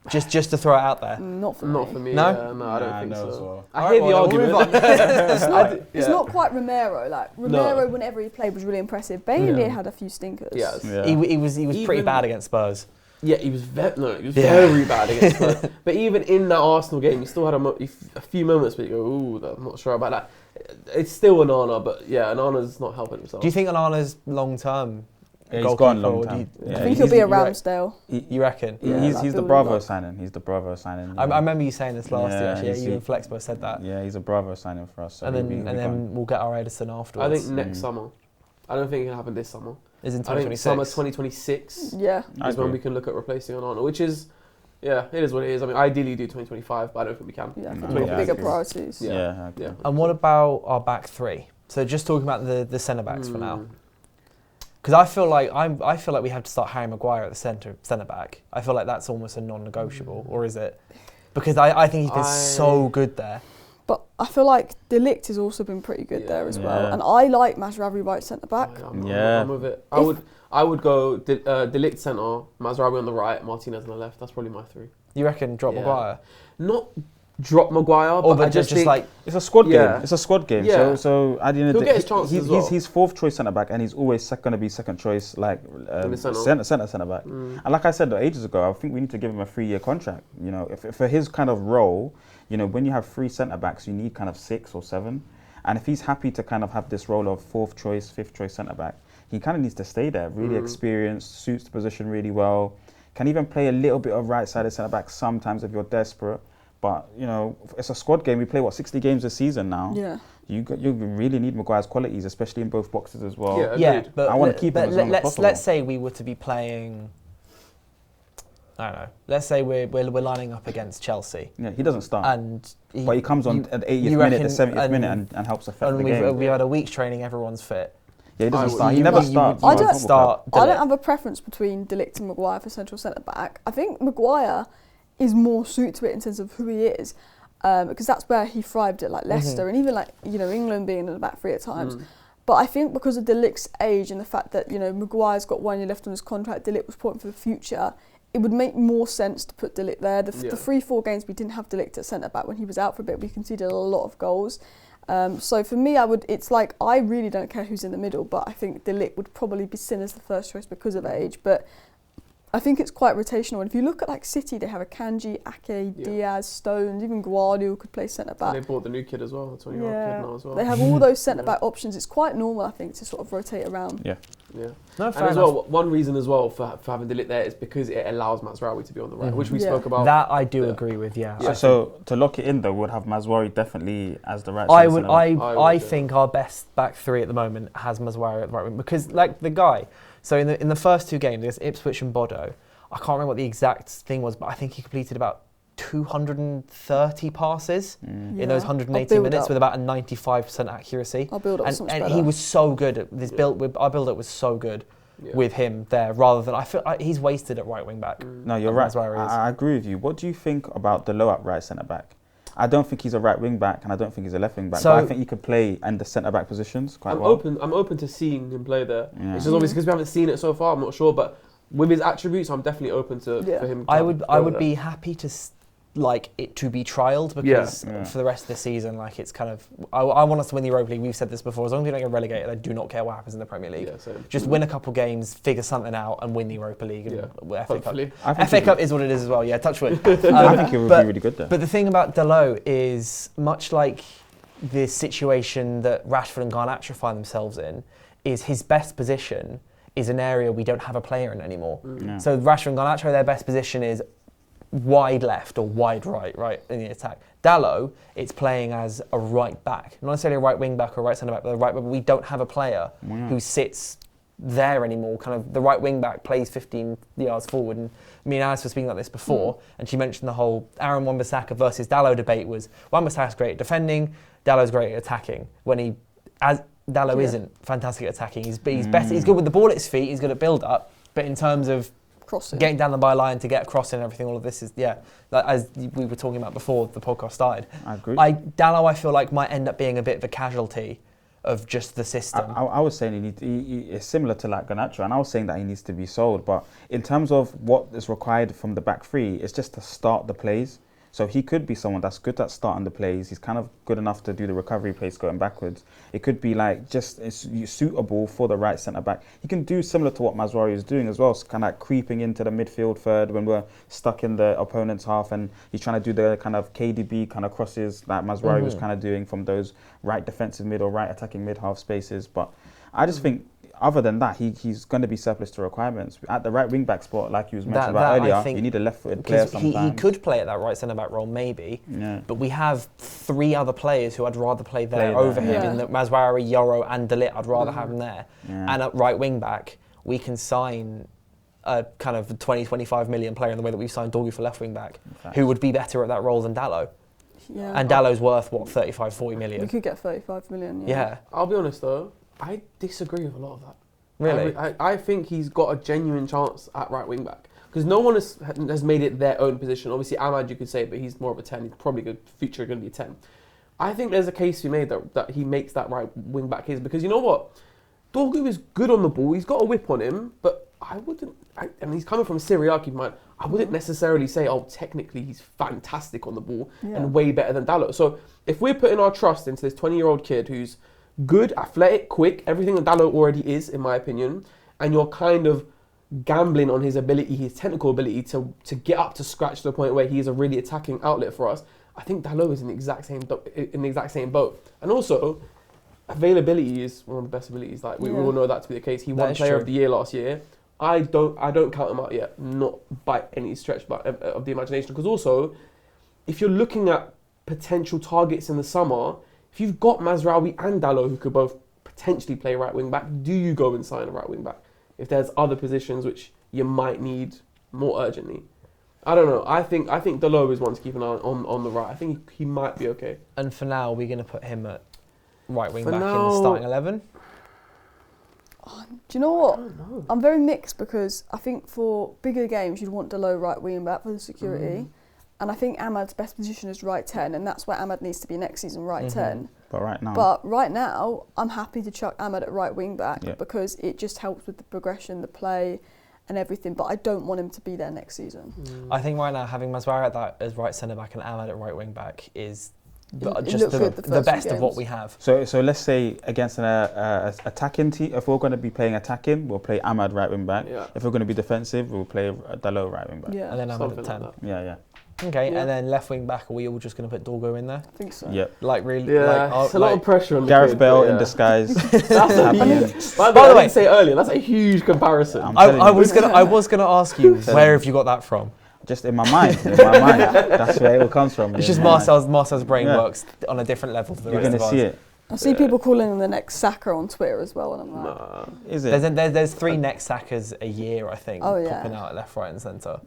Just to throw it out there. Not for me. No? Yeah, no, I don't think so. Well. I hear the argument. It's not quite Romero. Like Romero, whenever he played, was really impressive. Bayendir had a few stinkers. Yeah. He was pretty bad against Spurs. Yeah, he was very bad against Spurs. But even in that Arsenal game, he still had a few moments where you go, ooh, I'm not sure about that. It's still Onana, but yeah, Onana's not helping himself. Do you think Onana's long-term? Yeah, he's gone long time. I think he'll be a Ramsdale. You reckon? He's the Bravo signing. He's the Bravo signing. I remember you saying this last year, actually. Yeah, you and Flexpo said that. Yeah, he's a Bravo signing for us. So and then we'll get our Edison afterwards. I think next summer. I don't think it can happen this summer. Is in 2026? I think summer 2026 is when we can look at replacing Onana, which is, it is what it is. I mean, ideally do 2025, but I don't think we can. Yeah, bigger priorities. Yeah. And what about our back three? So just talking about the centre-backs for now. Because I feel like we have to start Harry Maguire at the centre-back. I feel like that's almost a non-negotiable, or is it? Because I think he's been so good there. But I feel like De Ligt has also been pretty good there as well. And I like Mazraoui right centre-back. I'm with it. I would go De Ligt centre, Mazraoui on the right, Martinez on the left. That's probably my 3. You reckon drop Maguire? Not drop Maguire, but I just think like it's a squad game. It's a squad game. Yeah. So at the end of the day, he's 4th choice centre back, and he's always going to be 2nd choice centre back. And like I said ages ago, I think we need to give him a 3-year contract. You know, if for his kind of role, you know, when you have 3 centre backs, you need kind of 6 or 7. And if he's happy to kind of have this role of 4th choice, 5th choice centre back, he kind of needs to stay there. Really experienced, suits the position really well. Can even play a little bit of right-sided centre back sometimes if you're desperate. But, you know, it's a squad game. We play, 60 games this season now? Yeah. You really need Maguire's qualities, especially in both boxes as well. Yeah, but I want to keep him as long as possible. Let's say we were to be playing, I don't know, let's say we're lining up against Chelsea. Yeah, he doesn't start. But he comes on at the 80th minute, the 70th minute and helps affect the game. We've had a week's training, everyone's fit. Yeah, he doesn't start. He never starts. I don't have a preference between De Ligt and Maguire for central centre-back. I think Maguire is more suited to it in terms of who he is, because that's where he thrived at, like Leicester and even like, you know, England being in the back 3 at times. But I think because of De Ligt's age and the fact that, you know, Maguire's got 1 year left on his contract, De Ligt was pointing for the future, it would make more sense to put De Ligt there. The 3-4 games we didn't have De Ligt at centre-back when he was out for a bit, we conceded a lot of goals. So for me, it's like, I really don't care who's in the middle, but I think De Ligt would probably be seen as the first choice because of age. But I think it's quite rotational. And if you look at like City, they have Akanji, Ake, Diaz, Stones, even Guardiola could play centre-back. And they bought the new kid as well, the 20-year-old kid now as well. They have all those centre-back options. It's quite normal, I think, to sort of rotate around. Yeah. No, and as well, one reason as well for having De Ligt there is because it allows Mazraoui to be on the right, which we spoke about. That I do agree with, So to lock it in though, we'd have Mazraoui definitely as the right I think our best back 3 at the moment has Mazraoui at the right wing, because like the guy, so in the first 2 games against Ipswich and Bodo, I can't remember what the exact thing was, but I think he completed about 230 passes in those 180 minutes with about a 95% accuracy. Our build-up was so much better. He was so good at this our build-up was so good with him there, rather than I feel he's wasted at right wing back. No, you're right. I agree with you. What do you think about the low-up right centre back? I don't think he's a right wing back, and I don't think he's a left wing back. But I think he could play in the centre back positions quite well. I'm open to seeing him play there. Yeah. It's just obviously because we haven't seen it so far. I'm not sure, but with his attributes, I'm definitely open to for him. I would be happy to like it to be trialled, because for the rest of the season, like it's kind of I want us to win the Europa League. We've said this before. As long as we don't get relegated, I do not care what happens in the Premier League. Just win a couple games, figure something out, and win the Europa League. And FA Cup. FA Cup is what it is as well. Yeah, touch wood. I think he would be really good there. But the thing about Dalot is, much like the situation that Rashford and Garnacho find themselves in, is his best position is an area we don't have a player in anymore. So Rashford and Garnacho, their best position is wide left or wide right in the attack. Dalot, it's playing as a right back, not necessarily a right wing back or right centre back, but a right back. But we don't have a player who sits there anymore. Kind of the right wing back plays 15 yards forward. And me and Alice were speaking about this before, and she mentioned the whole Aaron Wan-Bissaka versus Dalot debate was Wan-Bissaka's great at defending, Dalot's great at attacking. Dalot isn't fantastic at attacking. He's better. He's good with the ball at his feet. He's good at build up, but in terms of crossing, getting down the byline to get across and everything, all of this is as we were talking about before the podcast started. I agree. Dalot, I feel like might end up being a bit of a casualty of just the system. I was saying it's similar to like Garnacho, and I was saying that he needs to be sold. But in terms of what is required from the back three, it's just to start the plays. So he could be someone that's good at starting the plays. He's kind of good enough to do the recovery plays going backwards. It could be like it's suitable for the right centre back. He can do similar to what Mazraoui is doing as well. So kind of like creeping into the midfield third when we're stuck in the opponent's half, and he's trying to do the kind of KDB kind of crosses that Mazraoui was kind of doing from those right defensive mid or right attacking mid half spaces. But I just think, other than that, he's going to be surplus to requirements. At the right wing back spot, like you was mentioning about earlier, you need a left-footed player sometimes. He could play at that right centre back role, maybe. But we have 3 other players who I'd rather play there over him. In the Mazraoui, Yoro, and De Ligt, I'd rather have him there. And at right wing back, we can sign a kind of 20-25 million player in the way that we've signed Dorgu for left wing back, who would be better at that role than Dalot. Yeah. And Dalot's worth, 35-40 million? We could get 35 million. Yeah. I'll be honest though, I disagree with a lot of that. Really? I think he's got a genuine chance at right wing back because no one has made it their own position. Obviously, Ahmad, you could say, but he's more of a 10. He's probably good future going to be a 10. I think there's a case to be made that he makes that right wing back his because you know what? Dorgu is good on the ball. He's got a whip on him, but I wouldn't. And he's coming from Serie A, keep in mind. I wouldn't necessarily say, technically he's fantastic on the ball and way better than Dalot. So if we're putting our trust into this 20-year-old kid who's good, athletic, quick, everything that Dalot already is, in my opinion, and you're kind of gambling on his ability, his technical ability to get up to scratch to the point where he is a really attacking outlet for us, I think Dalot is in the exact same boat. And also, availability is one of the best abilities. Like we all know that to be the case. He won Player of the Year last year. I don't count him out yet, not by any stretch of the imagination. Because also, if you're looking at potential targets in the summer, if you've got Mazraoui and Dalot who could both potentially play right wing back, do you go and sign a right wing back? If there's other positions which you might need more urgently. I don't know. I think Dalot is one to keep an eye on the right. I think he might be okay. And for now, we're going to put him at right wing back in the starting 11? Do you know what? I'm very mixed because I think for bigger games you'd want Dalot right wing back for the security. And I think Ahmad's best position is right 10, and that's where Ahmad needs to be next season, right 10. But right now, I'm happy to chuck Ahmad at right wing back because it just helps with the progression, the play, and everything. But I don't want him to be there next season. I think right now having Mazraoui at that as right centre back and Ahmad at right wing back is just the best of what we have. So let's say against an attacking team, if we're going to be playing attacking, we'll play Ahmad right wing back. If we're going to be defensive, we'll play Dalot right wing back. And then Ahmad at 10. Yeah. Okay, and then left wing back, are we all just going to put Dorgu in there? I think so. Yep. Like really? Yeah, it's a lot of pressure on the Gareth kid, Bale in disguise. By the way, I didn't say earlier, that's a huge comparison. I was gonna ask you, where have you got that from? Just in my mind. That's where it all comes from. It's just Marcel's brain works on a different level to the rest of ours. You're going to see it. I see people calling him the next Saka on Twitter as well, and I'm like... Is it? There's 3 next Sakas a year, I think, popping out at left, right and centre.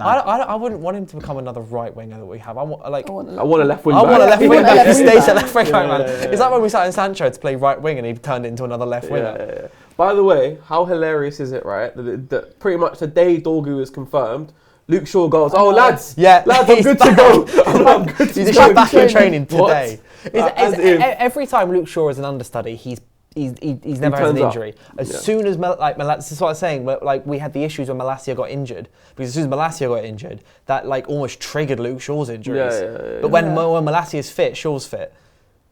I wouldn't want him to become another right winger that we have. I want a left wing back. I want a left wing back who stays at left wing back, man. It's like when we started Sancho to play right wing and he turned it into another left winger. By the way, how hilarious is it, right? That pretty much the day Dorgu is confirmed, Luke Shaw goes, lads, I'm good to go. I'm good to go. He's back in training today. Every time Luke Shaw is an understudy, he's never had an injury. As soon as this is what I was saying. Like we had the issues when Malacia got injured, because as soon as Malacia got injured, that like almost triggered Luke Shaw's injuries. But when Malacia's fit, Shaw's fit.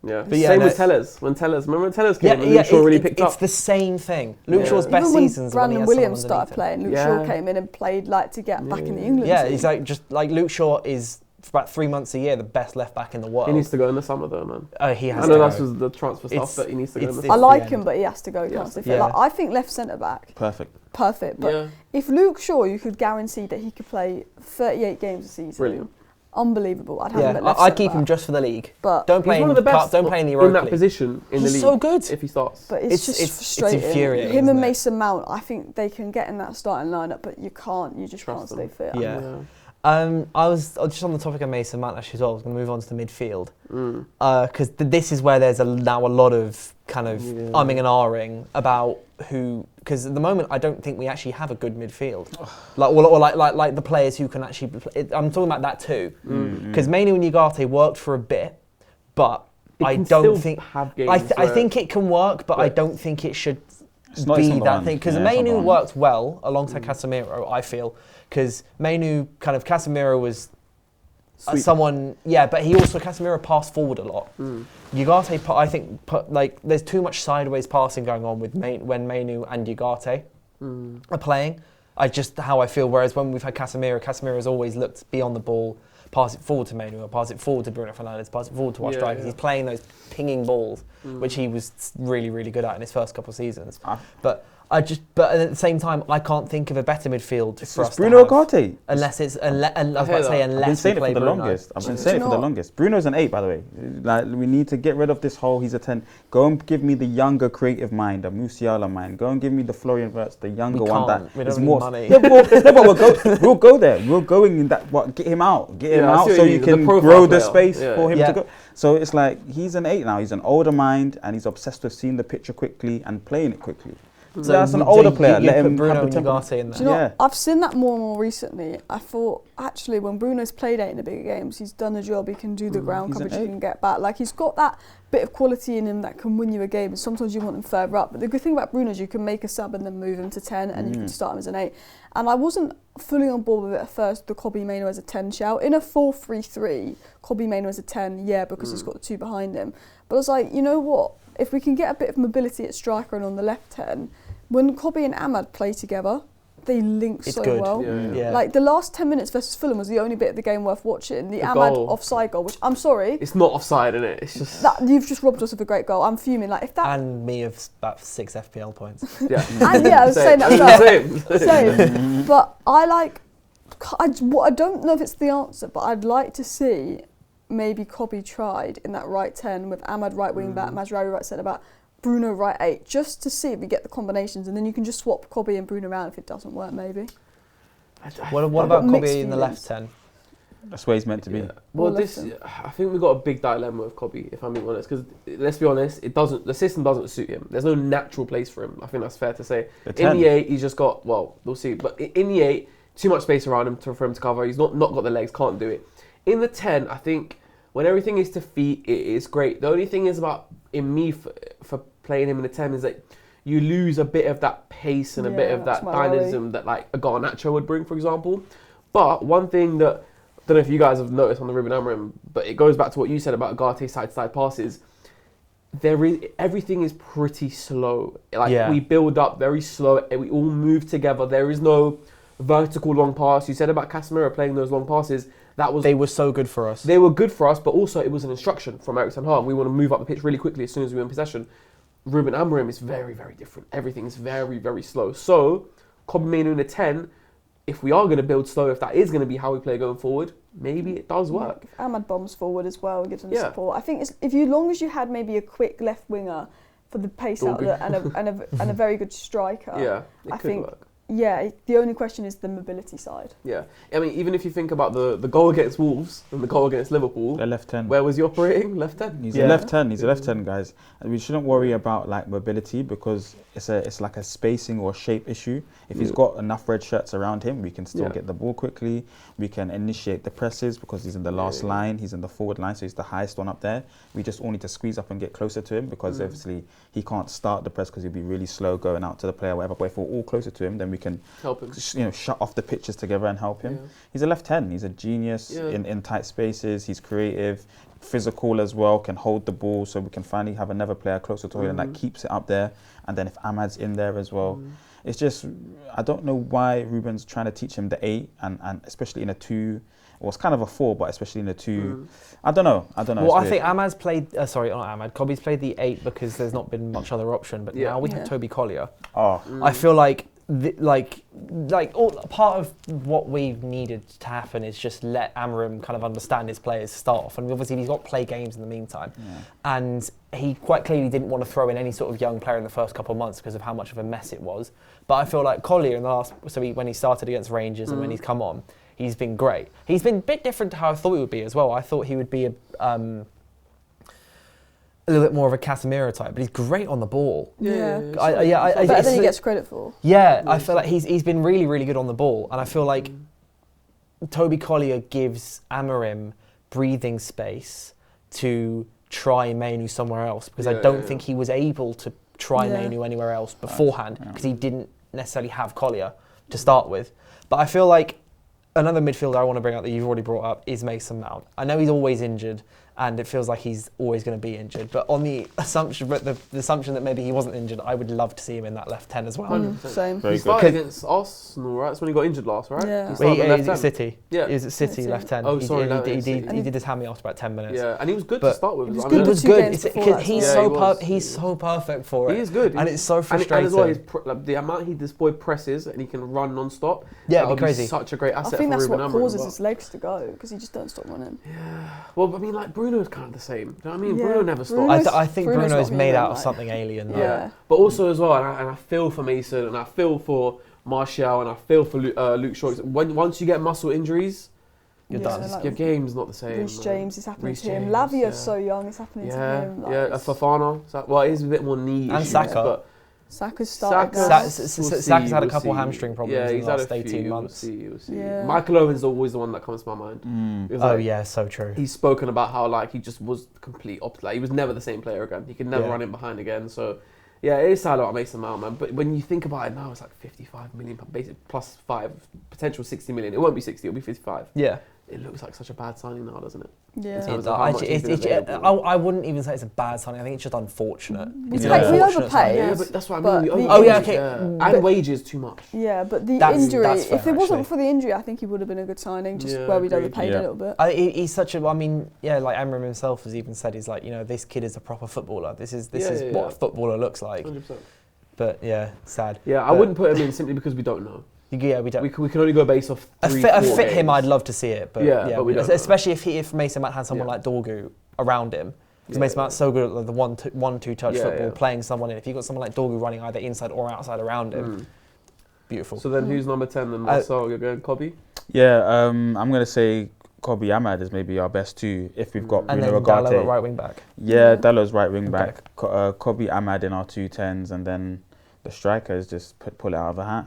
Yeah. But same with Tellers. Remember when Tellers came in, Luke Shaw really picked up? It's the same thing. Luke Shaw's best seasons when Brandon Williams started playing, Luke Shaw came in and played to get back in the England team. He's Luke Shaw is for about 3 months a year, the best left back in the world. He needs to go in the summer though, man. He has I to know go. that's was the transfer stuff, but he needs to go in the it's I summer. like the him, end. but he has to go. Yeah. Can't stay fit. Yeah. Like, I think left centre back, Perfect. perfect. But Yeah. if Luke Shaw, you could guarantee that he could play 38 games a season. Brilliant. Unbelievable. I'd have him Yeah, at left I'd keep him centre-back. just for the league. But Don't play He's one in of the Cup, best don't play in the in Europa that League. position in the He's league. so good. If he starts. But it's just it's frustrating. infuriating, Him isn't and it? Mason Mount, I think they can get in that starting lineup, but you can't. You just Trust can't stay them. fit. Yeah. I was just on the topic of Mason Mount actually as well. I was going to move on to the midfield because this is where there's now a lot of kind of umming and ahhing about who. Because at the moment, I don't think we actually have a good midfield, like the players who can actually. I'm talking about that too, because Mainoo and Ugarte worked for a bit, but I don't think. I think it can work, but I don't think it should be that thing. Because Mainoo worked well alongside Casemiro, I feel. Because Mainoo, kind of Casemiro was someone, but he also, Casemiro passed forward a lot. Ugarte, I think, there's too much sideways passing going on with when Mainoo and Ugarte are playing. How I feel. Whereas when we've had Casemiro has always looked beyond the ball, pass it forward to Mainoo, or pass it forward to Bruno Fernandes, pass it forward to our strikers. He's playing those pinging balls, which he was really, really good at in his first couple of seasons. But at the same time, I can't think of a better midfield for us Bruno to have. Ugarte. Unless it's, I was about to say, I've been unless we saying it play for the Bruno. longest. I've been saying it for the longest. Bruno's an 8, by the way. Like, we need to get rid of this whole he's a 10. Go and give me the younger creative mind, the Musiala mind. Go and give me the Florian Wirtz, the younger one that we don't is need more. money. Yeah, but we'll go there. We're going in that. Get him out. Get him out so you can grow the space for him to go. So it's like he's an 8 now. He's an older mind and he's obsessed with seeing the picture quickly and playing it quickly. So that's an older player. Let him Bruno have the and tempo. Ugarte in there. Do you know, I've seen that more and more recently. I thought, actually, when Bruno's played out in the bigger games, he's done the job. He can do the ground coverage, he can get back. Like, he's got that bit of quality in him that can win you a game, and sometimes you want him further up. But the good thing about Bruno is you can make a sub and then move him to 10, and you can start him as an 8. And I wasn't fully on board with it at first, the Kobbie Mainoo as a 10 shout. In a 4-3-3, Kobbie Mainoo as a 10, because he's got the 2 behind him. But I was like, you know what? If we can get a bit of mobility at striker and on the left 10, when Kobbie and Ahmad play together, they link so well. Yeah. Like, the last 10 minutes versus Fulham was the only bit of the game worth watching. The Ahmad offside goal, which I'm sorry. It's not offside, is it? It's just you've just robbed us of a great goal. I'm fuming. Like, if that And me of about 6 FPL points. and I was saying that as well. Same. But I don't know if it's the answer, but I'd like to see maybe Kobbie tried in that right 10 with Ahmad right wing back, Mazraoui right centre back, Bruno right 8, just to see if we get the combinations, and then you can just swap Kobbie and Bruno around if it doesn't work, maybe. What about Kobbie in the left 10? That's where he's meant to be. Yeah. Well, I think we've got a big dilemma with Kobbie, if I'm being honest, because let's be honest, the system doesn't suit him. There's no natural place for him. I think that's fair to say. In the 8, he's just got, we'll see, but in the 8, too much space around him for him to cover. He's not got the legs, can't do it. In the 10, I think when everything is to feet, it is great. The only thing is for playing him in the 10 is that you lose a bit of that pace and a bit of that dynamism that like a Garnacho would bring, for example. But one thing that, I don't know if you guys have noticed on the Ruben Amorim, but it goes back to what you said about Ugarte side-to-side passes. Everything is pretty slow. We build up very slow, and we all move together. There is no vertical long pass. You said about Casemiro playing those long passes. They were so good for us. They were good for us, but also it was an instruction from Erik ten Hag. We want to move up the pitch really quickly as soon as we're in possession. Ruben Amorim is very, very different. Everything is very, very slow. So, Kobbie Mainoo in a 10, if we are going to build slow, if that is going to be how we play going forward, maybe it does work. If Ahmad bombs forward as well, gives them support. I think long as you had maybe a quick left winger for the pace outlet and a very good striker, it could work. Yeah, the only question is the mobility side. Yeah, I mean, even if you think about the goal against Wolves and the goal against Liverpool, the left 10. Where was he operating? Left 10. He's a left 10. He's a left 10, guys. And we shouldn't worry about like mobility because it's like a spacing or shape issue. If he's got enough red shirts around him, we can still get the ball quickly. We can initiate the presses because he's in the last line. He's in the forward line, so he's the highest one up there. We just all need to squeeze up and get closer to him because obviously he can't start the press because he'll be really slow going out to the player, whatever. But if we're all closer to him, then we can help him. Shut off the pitches together and help him. He's a left 10. He's a genius in tight spaces. He's creative. physical as well, can hold the ball, so we can finally have another player closer to Højlund that keeps it up there. And then if Ahmad's in there as well, it's just, I don't know why Ruben's trying to teach him the 8 and especially in a 2. Well, it's kind of a 4, but especially in a 2. I don't know. Well, I think Ahmad's played, sorry, not Ahmad, Kobe's played the 8 because there's not been much other option, but now we have Toby Collier. I feel like part of what we've needed to happen is just let Amarim kind of understand his players start off, and obviously he's got to play games in the meantime, and he quite clearly didn't want to throw in any sort of young player in the first couple of months because of how much of a mess it was. But I feel like Collier in the last, when he started against Rangers and when he's come on, he's been great. He's been a bit different to how I thought he would be as well. I thought he would be a little bit more of a Casemiro type, but he's great on the ball. Better than he gets credit for. I feel like he's been really, really good on the ball, and I feel like Toby Collier gives Amarim breathing space to try Mainoo somewhere else, because I don't think he was able to try Mainoo anywhere else beforehand, because he didn't necessarily have Collier to start with. But I feel like another midfielder I want to bring up that you've already brought up is Mason Mount. I know he's always injured, and it feels like he's always going to be injured. But on the assumption, the assumption that maybe he wasn't injured, I would love to see him in that left 10 as well. Same. He started against Arsenal, right? That's when he got injured last, right? Yeah. He was at City. Yeah. He was at City, left 10. Oh, sorry. He did his hammy after about 10 minutes. Yeah, and he was good to start with. He was good. He's so perfect for it. He is good. And it's so frustrating. And as well, the amount this boy presses and he can run non-stop. Yeah, it'd be crazy. Such a great asset for I think that's Ruben what Amorim causes his legs to go, because he just don't stop running. Yeah. Well, I mean, like, Bruno's kind of the same. Do you know what I mean? Bruno never stops. I think Bruno's made out of something alien, though. Yeah. But also as well, and I feel for Mason, and I feel for Martial, and I feel for Luke Shaw. Once you get muscle injuries, you're done. Your game's not the same. Reece James is happening to him. Lavia's so young, it's happening to him. Fofana. Well, it is a bit more knee and issues, Saka. But Saka's started. Saka's had a couple hamstring problems in the last 18 months. We'll see. Yeah. Michael Owen's always the one that comes to my mind. So true. He's spoken about how like he just was the complete opposite. Like, he was never the same player again. He could never run in behind again. So yeah, it is sad about Mason Mount, man. But when you think about it now, it's like 55 million, basically plus 5, potential 60 million. It won't be 60, it'll be 55. Yeah. It looks like such a bad signing now, doesn't it? Yeah. I wouldn't even say it's a bad signing. I think it's just unfortunate. We overpaid. Yeah, but that's what I mean. And wages too much. Yeah, but the injury, if it wasn't for the injury, I think he would have been a good signing, just where we'd overpaid a little bit. He's such a, like Amarim himself has even said, he's like, this kid is a proper footballer. This is what a footballer looks like. 100%. But yeah, sad. Yeah, I wouldn't put him in simply because we don't know. Yeah, we don't. We can only go based off a fit him. I'd love to see it, but but we don't especially if Mason Mount had someone like Dorgu around him, because Mason Mount's so good at the one-two touch football, playing someone in. If you've got someone like Dorgu running either inside or outside around him, beautiful. So then, who's number 10? Then Marcel, you're going Kobe. Yeah, I'm gonna say Kobe Ahmad is maybe our best 2 if we've got and Bruno then Ugarte. Dallo at right wing back. Yeah, Dallo's right wing back. Kobe Ahmad in our 2 10s, and then the strikers just pull it out of a hat.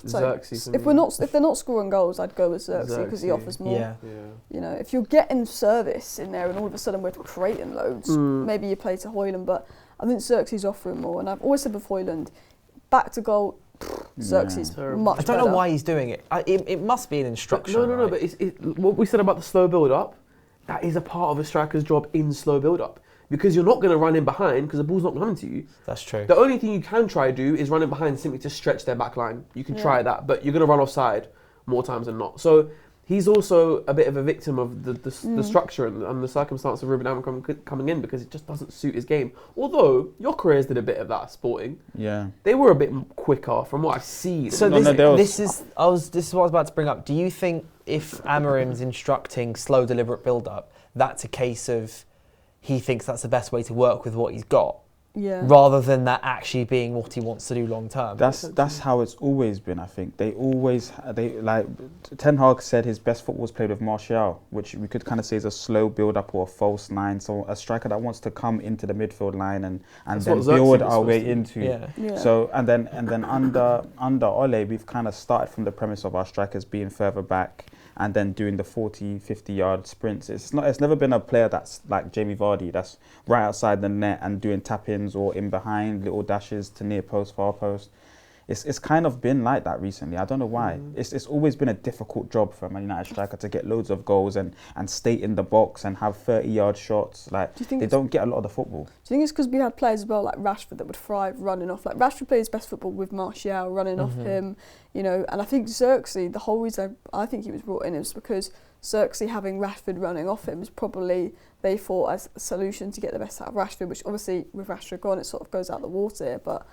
Xerxes. If they're not scoring goals, I'd go with Xerxes because he offers more. Yeah. If you're getting service in there and all of a sudden we're creating loads, maybe you play to Højlund, but I think Xerxes offering more. And I've always said with Højlund, back to goal, Xerxes much I don't know why he's doing it. It must be an instruction. No. But what we said about the slow build up, that is a part of a striker's job in slow build up. Because you're not going to run in behind because the ball's not coming to you. That's true. The only thing you can try to do is run in behind simply to stretch their back line. You can try that, but you're going to run offside more times than not. So he's also a bit of a victim of the structure and the circumstance of Ruben Amorim coming in, because it just doesn't suit his game. Although your careers did a bit of that at Sporting. Yeah. They were a bit quicker from what I've seen. So this is what I was about to bring up. Do you think if Amorim's instructing slow, deliberate build-up, that's a case of he thinks that's the best way to work with what he's got, rather than that actually being what he wants to do long term? That's how it's always been. I think they like Ten Hag said his best football was played with Martial, which we could kind of say is a slow build up or a false 9. So a striker that wants to come into the midfield line and then build our way into. Yeah. So and then under Ole, we've kind of started from the premise of our strikers being further back and then doing the 40, 50-yard sprints. It's never been a player that's like Jamie Vardy, that's right outside the net and doing tap-ins or in behind, little dashes to near post, far post. it's kind of been like that recently. I don't know why. It's always been a difficult job for a Man United striker to get loads of goals and stay in the box and have 30-yard shots. Like, they don't get a lot of the football. Do you think it's because we had players as well like Rashford that would thrive running off? Like Rashford played his best football with Martial running off him, you know. And I think Xerxes, the whole reason I think he was brought in is because Xerxes having Rashford running off him is probably, they thought, as a solution to get the best out of Rashford, which obviously with Rashford gone it sort of goes out the water. But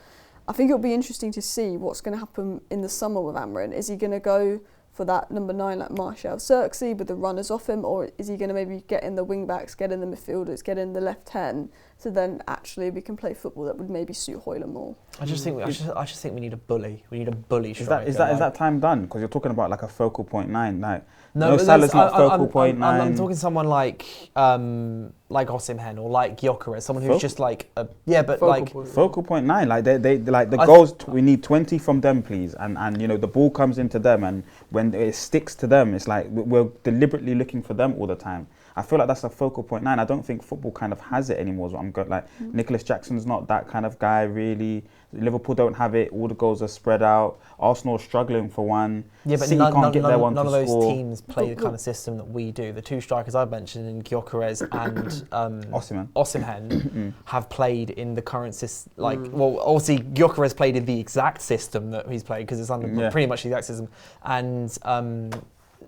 I think it'll be interesting to see what's going to happen in the summer with Amorim. Is he going to go for that number 9 like Martial Xerxes with the runners off him, or is he going to maybe get in the wing backs, get in the midfielders, get in the left 10, so then actually we can play football that would maybe suit Hoyler more? I just think we need a bully. We need a bully Is striker. is that time done? Because you're talking about like a focal point 9. Like, no, Salah's not focal point 9. I'm talking someone like Osimhen or like Gyökeres, someone who's just like focal point 9. Like they like the goals. We need 20 from them, please. And you know the ball comes into them, and when it sticks to them, it's like we're deliberately looking for them all the time. I feel like that's a focal point 9. I don't think football kind of has it anymore. Is what I'm going like. Nicholas Jackson's not that kind of guy really. Liverpool don't have it. All the goals are spread out. Arsenal are struggling for one. Yeah, but City can't get their one none to of those score. teams play the kind of system that we do. The two strikers I've mentioned, in Gyökeres and Osimhen, have played in the current system. Like, well, obviously Gyökeres played in the exact system that he's played because it's under pretty much the exact system, and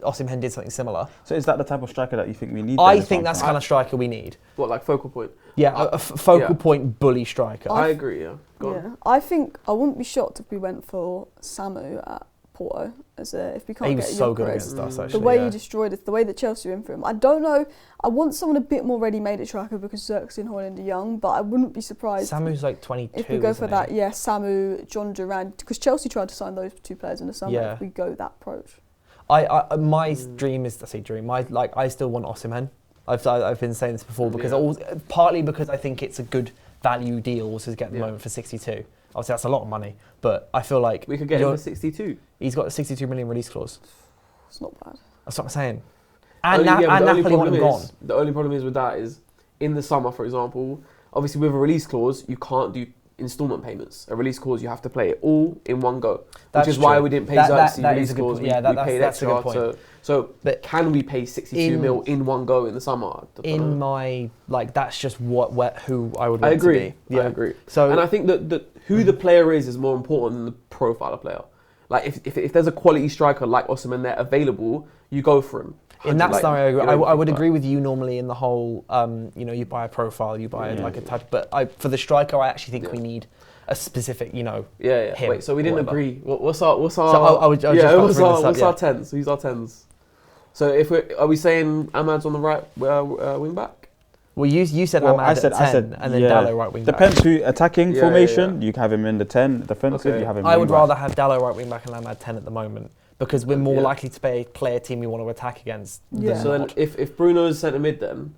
Osimhen did something similar. So is that the type of striker that you think we need? I think that's the kind of striker we need. What, like focal point? Yeah, a focal point bully striker. I agree, yeah. Go on. I think I wouldn't be shocked if we went for Samu at Porto if we can't he get was a so good Gyökeres. against us, actually. The way he destroyed it, the way that Chelsea were in for him. I don't know. I want someone a bit more ready-made at striker because Xerxes and Højlund are young, but I wouldn't be surprised. Samu's like 22. If we go for that, Samu, John Duran, because Chelsea tried to sign those two players in the summer. Yeah. If we go that approach. My dream is, I say dream, I still want Osimhen. I've been saying this before because partly because I think it's a good value deal to get at the moment for 62. Obviously that's a lot of money, but I feel like we could get him for 62. He's got a 62 million release clause. It's not bad. That's what I'm saying. And Napoli want him gone. The only problem is with that is in the summer, for example, obviously with a release clause, you can't do instalment payments. A release clause, you have to play it all in one go. That's which is true. why we didn't pay Xerxes release clause. We paid that's extra. A good point. So can we pay 62 mil in one go in the summer? In my, like, that's just who I would want I agree. to be. Yeah. I agree. So, and I think that who the player is more important than the profile of player. Like, if there's a quality striker like Osimhen there available, you go for him. In that scenario, I would agree with you normally in the whole, you buy a profile, you buy like a type. But for the striker, I actually think we need a specific, him. Wait, so we didn't agree. What's our? So what's our tens? Who's our tens? So are we saying Ahmad's on the right wing back? Well, you said Ahmad at 10 and then Dalot right wing back. Depends who attacking formation. You have him in the 10 defensive. You have him. I would rather have Dalot right wing back and Ahmad 10 at the moment because we're more likely to play a team we want to attack against. Yeah. So then, if Bruno's centre mid, then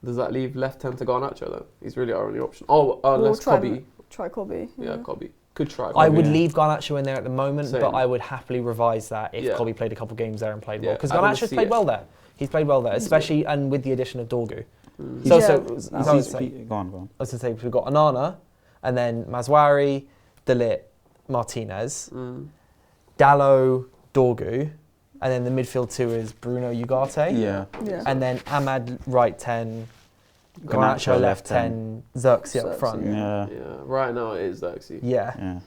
does that leave left 10 to Garnacho? Then he's really our only option. Unless Kobe. Try Kobe. Yeah, Kobe. Could try. I would leave Garnacho in there at the moment, but I would happily revise that if Kobe played a couple of games there and played well. Because Garnacho's played well there. He's played well there, especially and with the addition of Dorgu. Go on. I was going to say we've got Onana, and then Mazwari, De Ligt, Martinez, Dalot, Dorgu, and then the midfield two is Bruno Ugarte. Yeah. And then Ahmad right 10, Garnacho left 10, Xerxes up front. Yeah. Right now it is Xerxes. Yeah.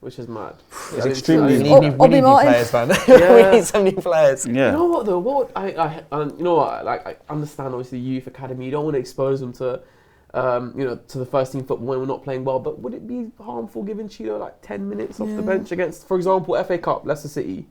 Which is mad. It's extremely. We need new players, man. We need some new players. Yeah. You know what though? I understand obviously the youth academy. You don't want to expose them to, to the first team football when we're not playing well. But would it be harmful giving Cheeto like 10 minutes off the bench against, for example, FA Cup, Leicester City?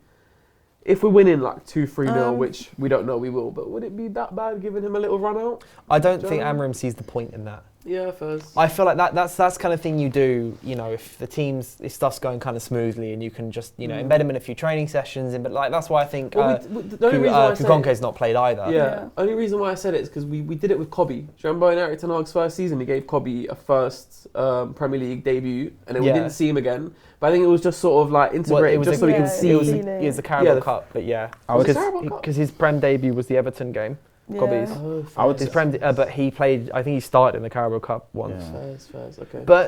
If we're winning like 2-3-0, which we don't know we will, but would it be that bad giving him a little run out? I don't think Amorim sees the point in that. Yeah, first. I feel like that's kind of thing you do, if stuff's going kind of smoothly and you can just, embed him in a few training sessions. But like that's why I think Kukonke's not played either. Yeah. Only reason why I said it is because we did it with Kobe. Do you remember in Erik ten Hag's first season, he gave Kobe a first Premier League debut and then we didn't see him again. But I think it was just sort of like integrated just so we can see. It was the Carabao Cup, but because his Prem debut was the Everton game. Gobbies. Yeah. I would His but he played. I think he started in the Carabao Cup once. Yeah. Fairs, okay. But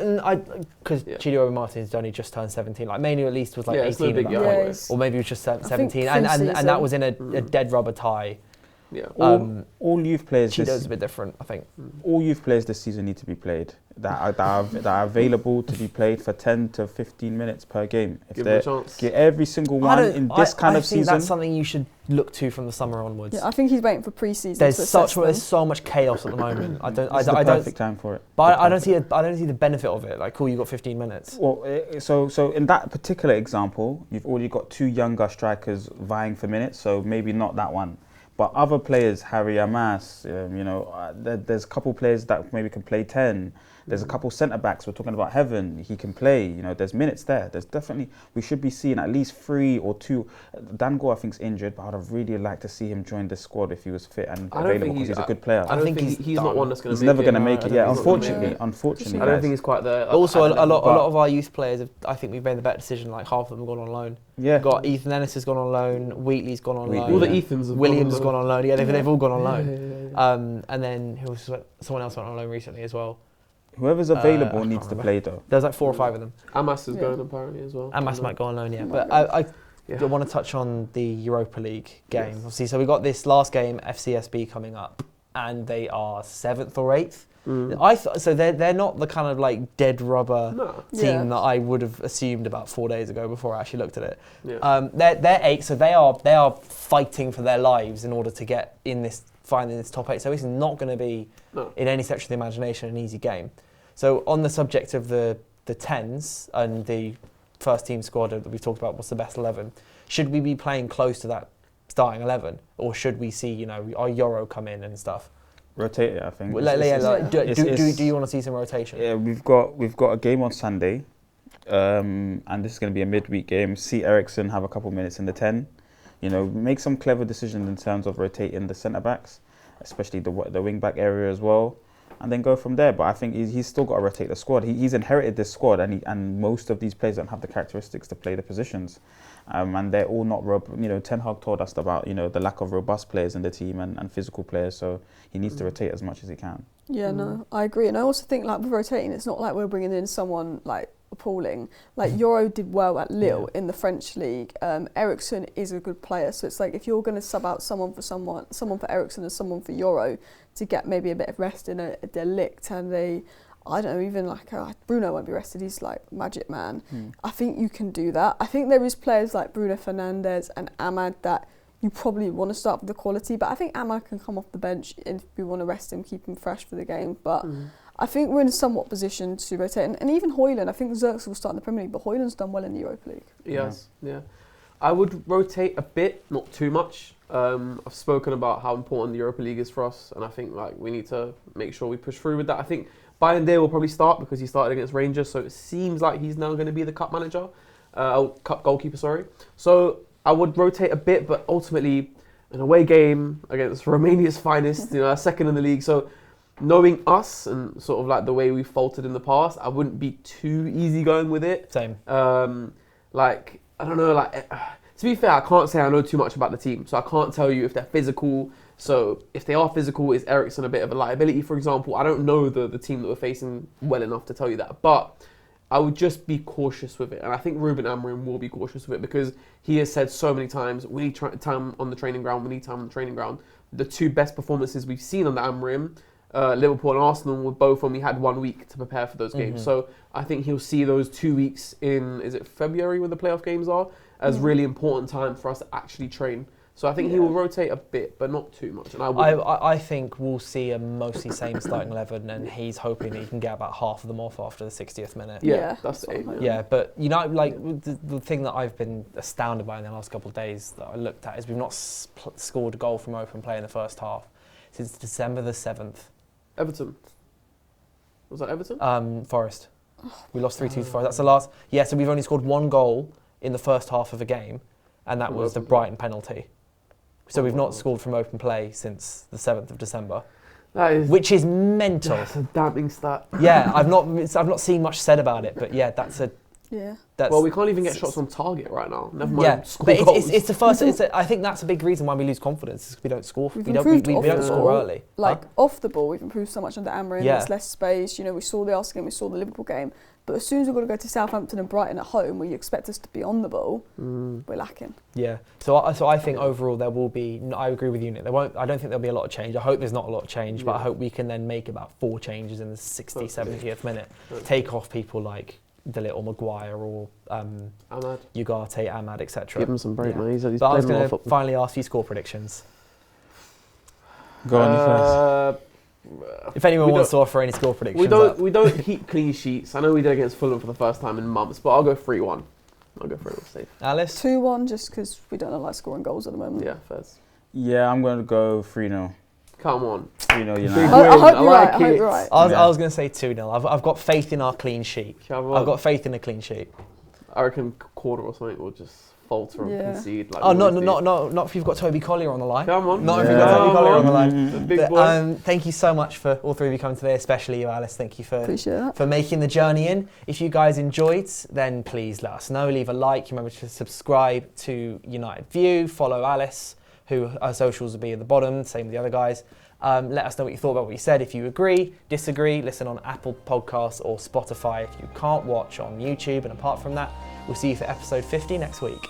because Yeah. Chidi Martin's only just turned 17. Like Mainoo at least was like Yeah, it's no 18 big at gap that point. anyway. Or maybe he was just 17, think and that pre-season. was in a dead rubber tie. Yeah. All youth players. Chido's a bit different, I think. All youth players this season need to be played. That are available to be played for 10 to 15 minutes per game. If Give them a chance. get every single one in this kind of I think season. that's something you should look to from the summer onwards. Yeah, I think he's waiting for pre-season. There's to assess them. so much chaos at the moment. I don't. This is the I don't. perfect time for it. But I don't see the benefit of it. Like, cool, you got 15 minutes. Well, so in that particular example, you've already got two younger strikers vying for minutes, so maybe not that one. But other players, Harry Amas, there's a couple players that maybe can play 10. There's a couple centre-backs, we're talking about Heaven, he can play. There's minutes there. There's definitely, we should be seeing at least 3 or 2. Dango, I think, is injured, but I'd have really liked to see him join the squad if he was fit and available, because he's a good player. I don't think he's not one that's going to He's make it. never going to make it, yeah, Unfortunately, unfortunately. I don't think he's quite there. Also, a lot of our youth players, I think we've made the better decision. Like, half of them have gone on loan. Yeah. We've got Ethan Ennis has gone on loan. Wheatley's gone on loan. All the Ethans have Williams has gone gone on loan. Yeah, they've all gone on loan. Yeah. And then someone else went on loan recently as well. Whoever's available needs to play, though. There's like 4 or 5 of them. Amas is going apparently as well. Amas might go on loan, yeah. But I Yeah. want to touch on the Europa League game. Obviously, so we got this last game, FCSB, coming up, and they are 7th or 8th. So they're not the kind of like dead rubber team that I would have assumed about 4 days ago before I actually looked at it. Yeah. They're 8, so they are fighting for their lives in order to get in this final in this top 8. So it's not going to be in any stretch of the imagination an easy game. So on the subject of the 10s and the first team squad that we talked about, what's the best 11? Should we be playing close to that starting 11, or should we see our Euro come in and stuff? Rotate it, I think. Do you want to see some rotation? Yeah, we've got a game on Sunday, and this is going to be a midweek game. See Ericsson have a couple minutes in the 10. Make some clever decisions in terms of rotating the centre backs, especially the wing back area as well, and then go from there. But I think he's still got to rotate the squad. He's inherited this squad, and most of these players don't have the characteristics to play the positions, and they're all not. Ten Hag told us about the lack of robust players in the team and physical players. So he needs to rotate as much as he can. Yeah, no, I agree, and I also think like with rotating, it's not like we're bringing in someone like appalling. Like Euro did well at Lille in the French league. Ericsson is a good player, so it's like if you're going to sub out someone for Ericsson and someone for Euro to get maybe a bit of rest in a Delict and I don't know, even like Bruno won't be rested, he's like magic man. I think you can do that. I think there is players like Bruno Fernandes and Ahmad that you probably want to start with the quality, but I think Ahmad can come off the bench if we want to rest him, keep him fresh for the game. But I think we're in a somewhat position to rotate. And even Højlund, I think Zirkzee will start in the Premier League, but Højlund's done well in the Europa League. Yes, yeah. I would rotate a bit, not too much. I've spoken about how important the Europa League is for us, and I think we need to make sure we push through with that. I think Bayern will probably start because he started against Rangers, so it seems like he's now going to be the cup manager, cup goalkeeper, sorry. So I would rotate a bit, but ultimately an away game against Romania's finest, second in the league. So knowing us and sort of like the way we've faltered in the past, I wouldn't be too easygoing with it. Same. I don't know, to be fair, I can't say I know too much about the team, so I can't tell you if they're physical. So if they are physical, is Ericsson a bit of a liability, for example? I don't know the team that we're facing well enough to tell you that, but I would just be cautious with it. And I think Ruben Amorim will be cautious with it because he has said so many times, we need time on the training ground, The 2 best performances we've seen on the Amorim, Liverpool and Arsenal, were both when we had 1 week to prepare for those games. So I think he'll see those 2 weeks in, is it February when the playoff games are, as really important time for us to actually train. So I think he will rotate a bit, but not too much. And I think we'll see a mostly same starting 11, and he's hoping that he can get about half of them off after the 60th minute. Yeah, that's the aim. Yeah, but the thing that I've been astounded by in the last couple of days that I looked at is we've not scored a goal from open play in the first half since December the 7th. Everton. Was that Everton? Forest. We lost 3-2 to Forest. That's the last. Yeah, so we've only scored 1 goal in the first half of a game, and that was the Brighton penalty. So we've not scored from open play since the 7th of December, which is mental. That's a damning stat. Yeah, I've not seen much said about it, but yeah, that's a Yeah. Well, we can't even get shots on target right now. Never mind. Yeah, score but goals. it's the first. I think that's a big reason why we lose confidence. Is we don't score. We've We don't improved we off don't the score ball. early. Like off the ball, we've improved so much under Amarin. Yeah. There's less space. You know, we saw the Arsenal game, we saw the Liverpool game. But as soon as we've got to go to Southampton and Brighton at home, where you expect us to be on the ball, we're lacking. Yeah. So I think overall there will be. I agree with you, Nick. I don't think there'll be a lot of change. I hope there's not a lot of change, but I hope we can then make about 4 changes in the 60th, 70th minute. Take off people like De Ligt or Maguire or Ahmad. Ugarte, Ahmad, etc. Give him some break, man. He's But I was playing a lot going of to football. finally ask you score predictions. Go on, you first. If anyone we wants to don't- offer any score predictions, We don't keep clean sheets. I know we did against Fulham for the first time in months, but I'll go 3-1. I'll go 3-1 safe. Alice? 2-1, just because we don't like scoring goals at the moment. Yeah, first. Yeah, I'm going to go 3-0. Come on. 3-0 Big United. win. I hope I you're like right. I hope it. you're right. I was going to say 2-0. I've got faith in our clean sheet. Come on. I've got faith in a clean sheet. I reckon quarter or something will just falter and Yeah. concede. Like Oh, we always do. not if you've got Toby Collier on the line. Come on. Not if Yeah. you've got Toby Come Collier on the on. line. The big But, boy. thank you so much for all 3 of you coming today, especially you, Alice. Thank you for Appreciate that. for making the journey in. If you guys enjoyed, then please let us know. Leave a like. Remember to subscribe to United View. Follow Alice, who her socials will be at the bottom. Same with the other guys. Let us know what you thought about what we said. If you agree, disagree, listen on Apple Podcasts or Spotify if you can't watch on YouTube. And apart from that, we'll see you for episode 50 next week.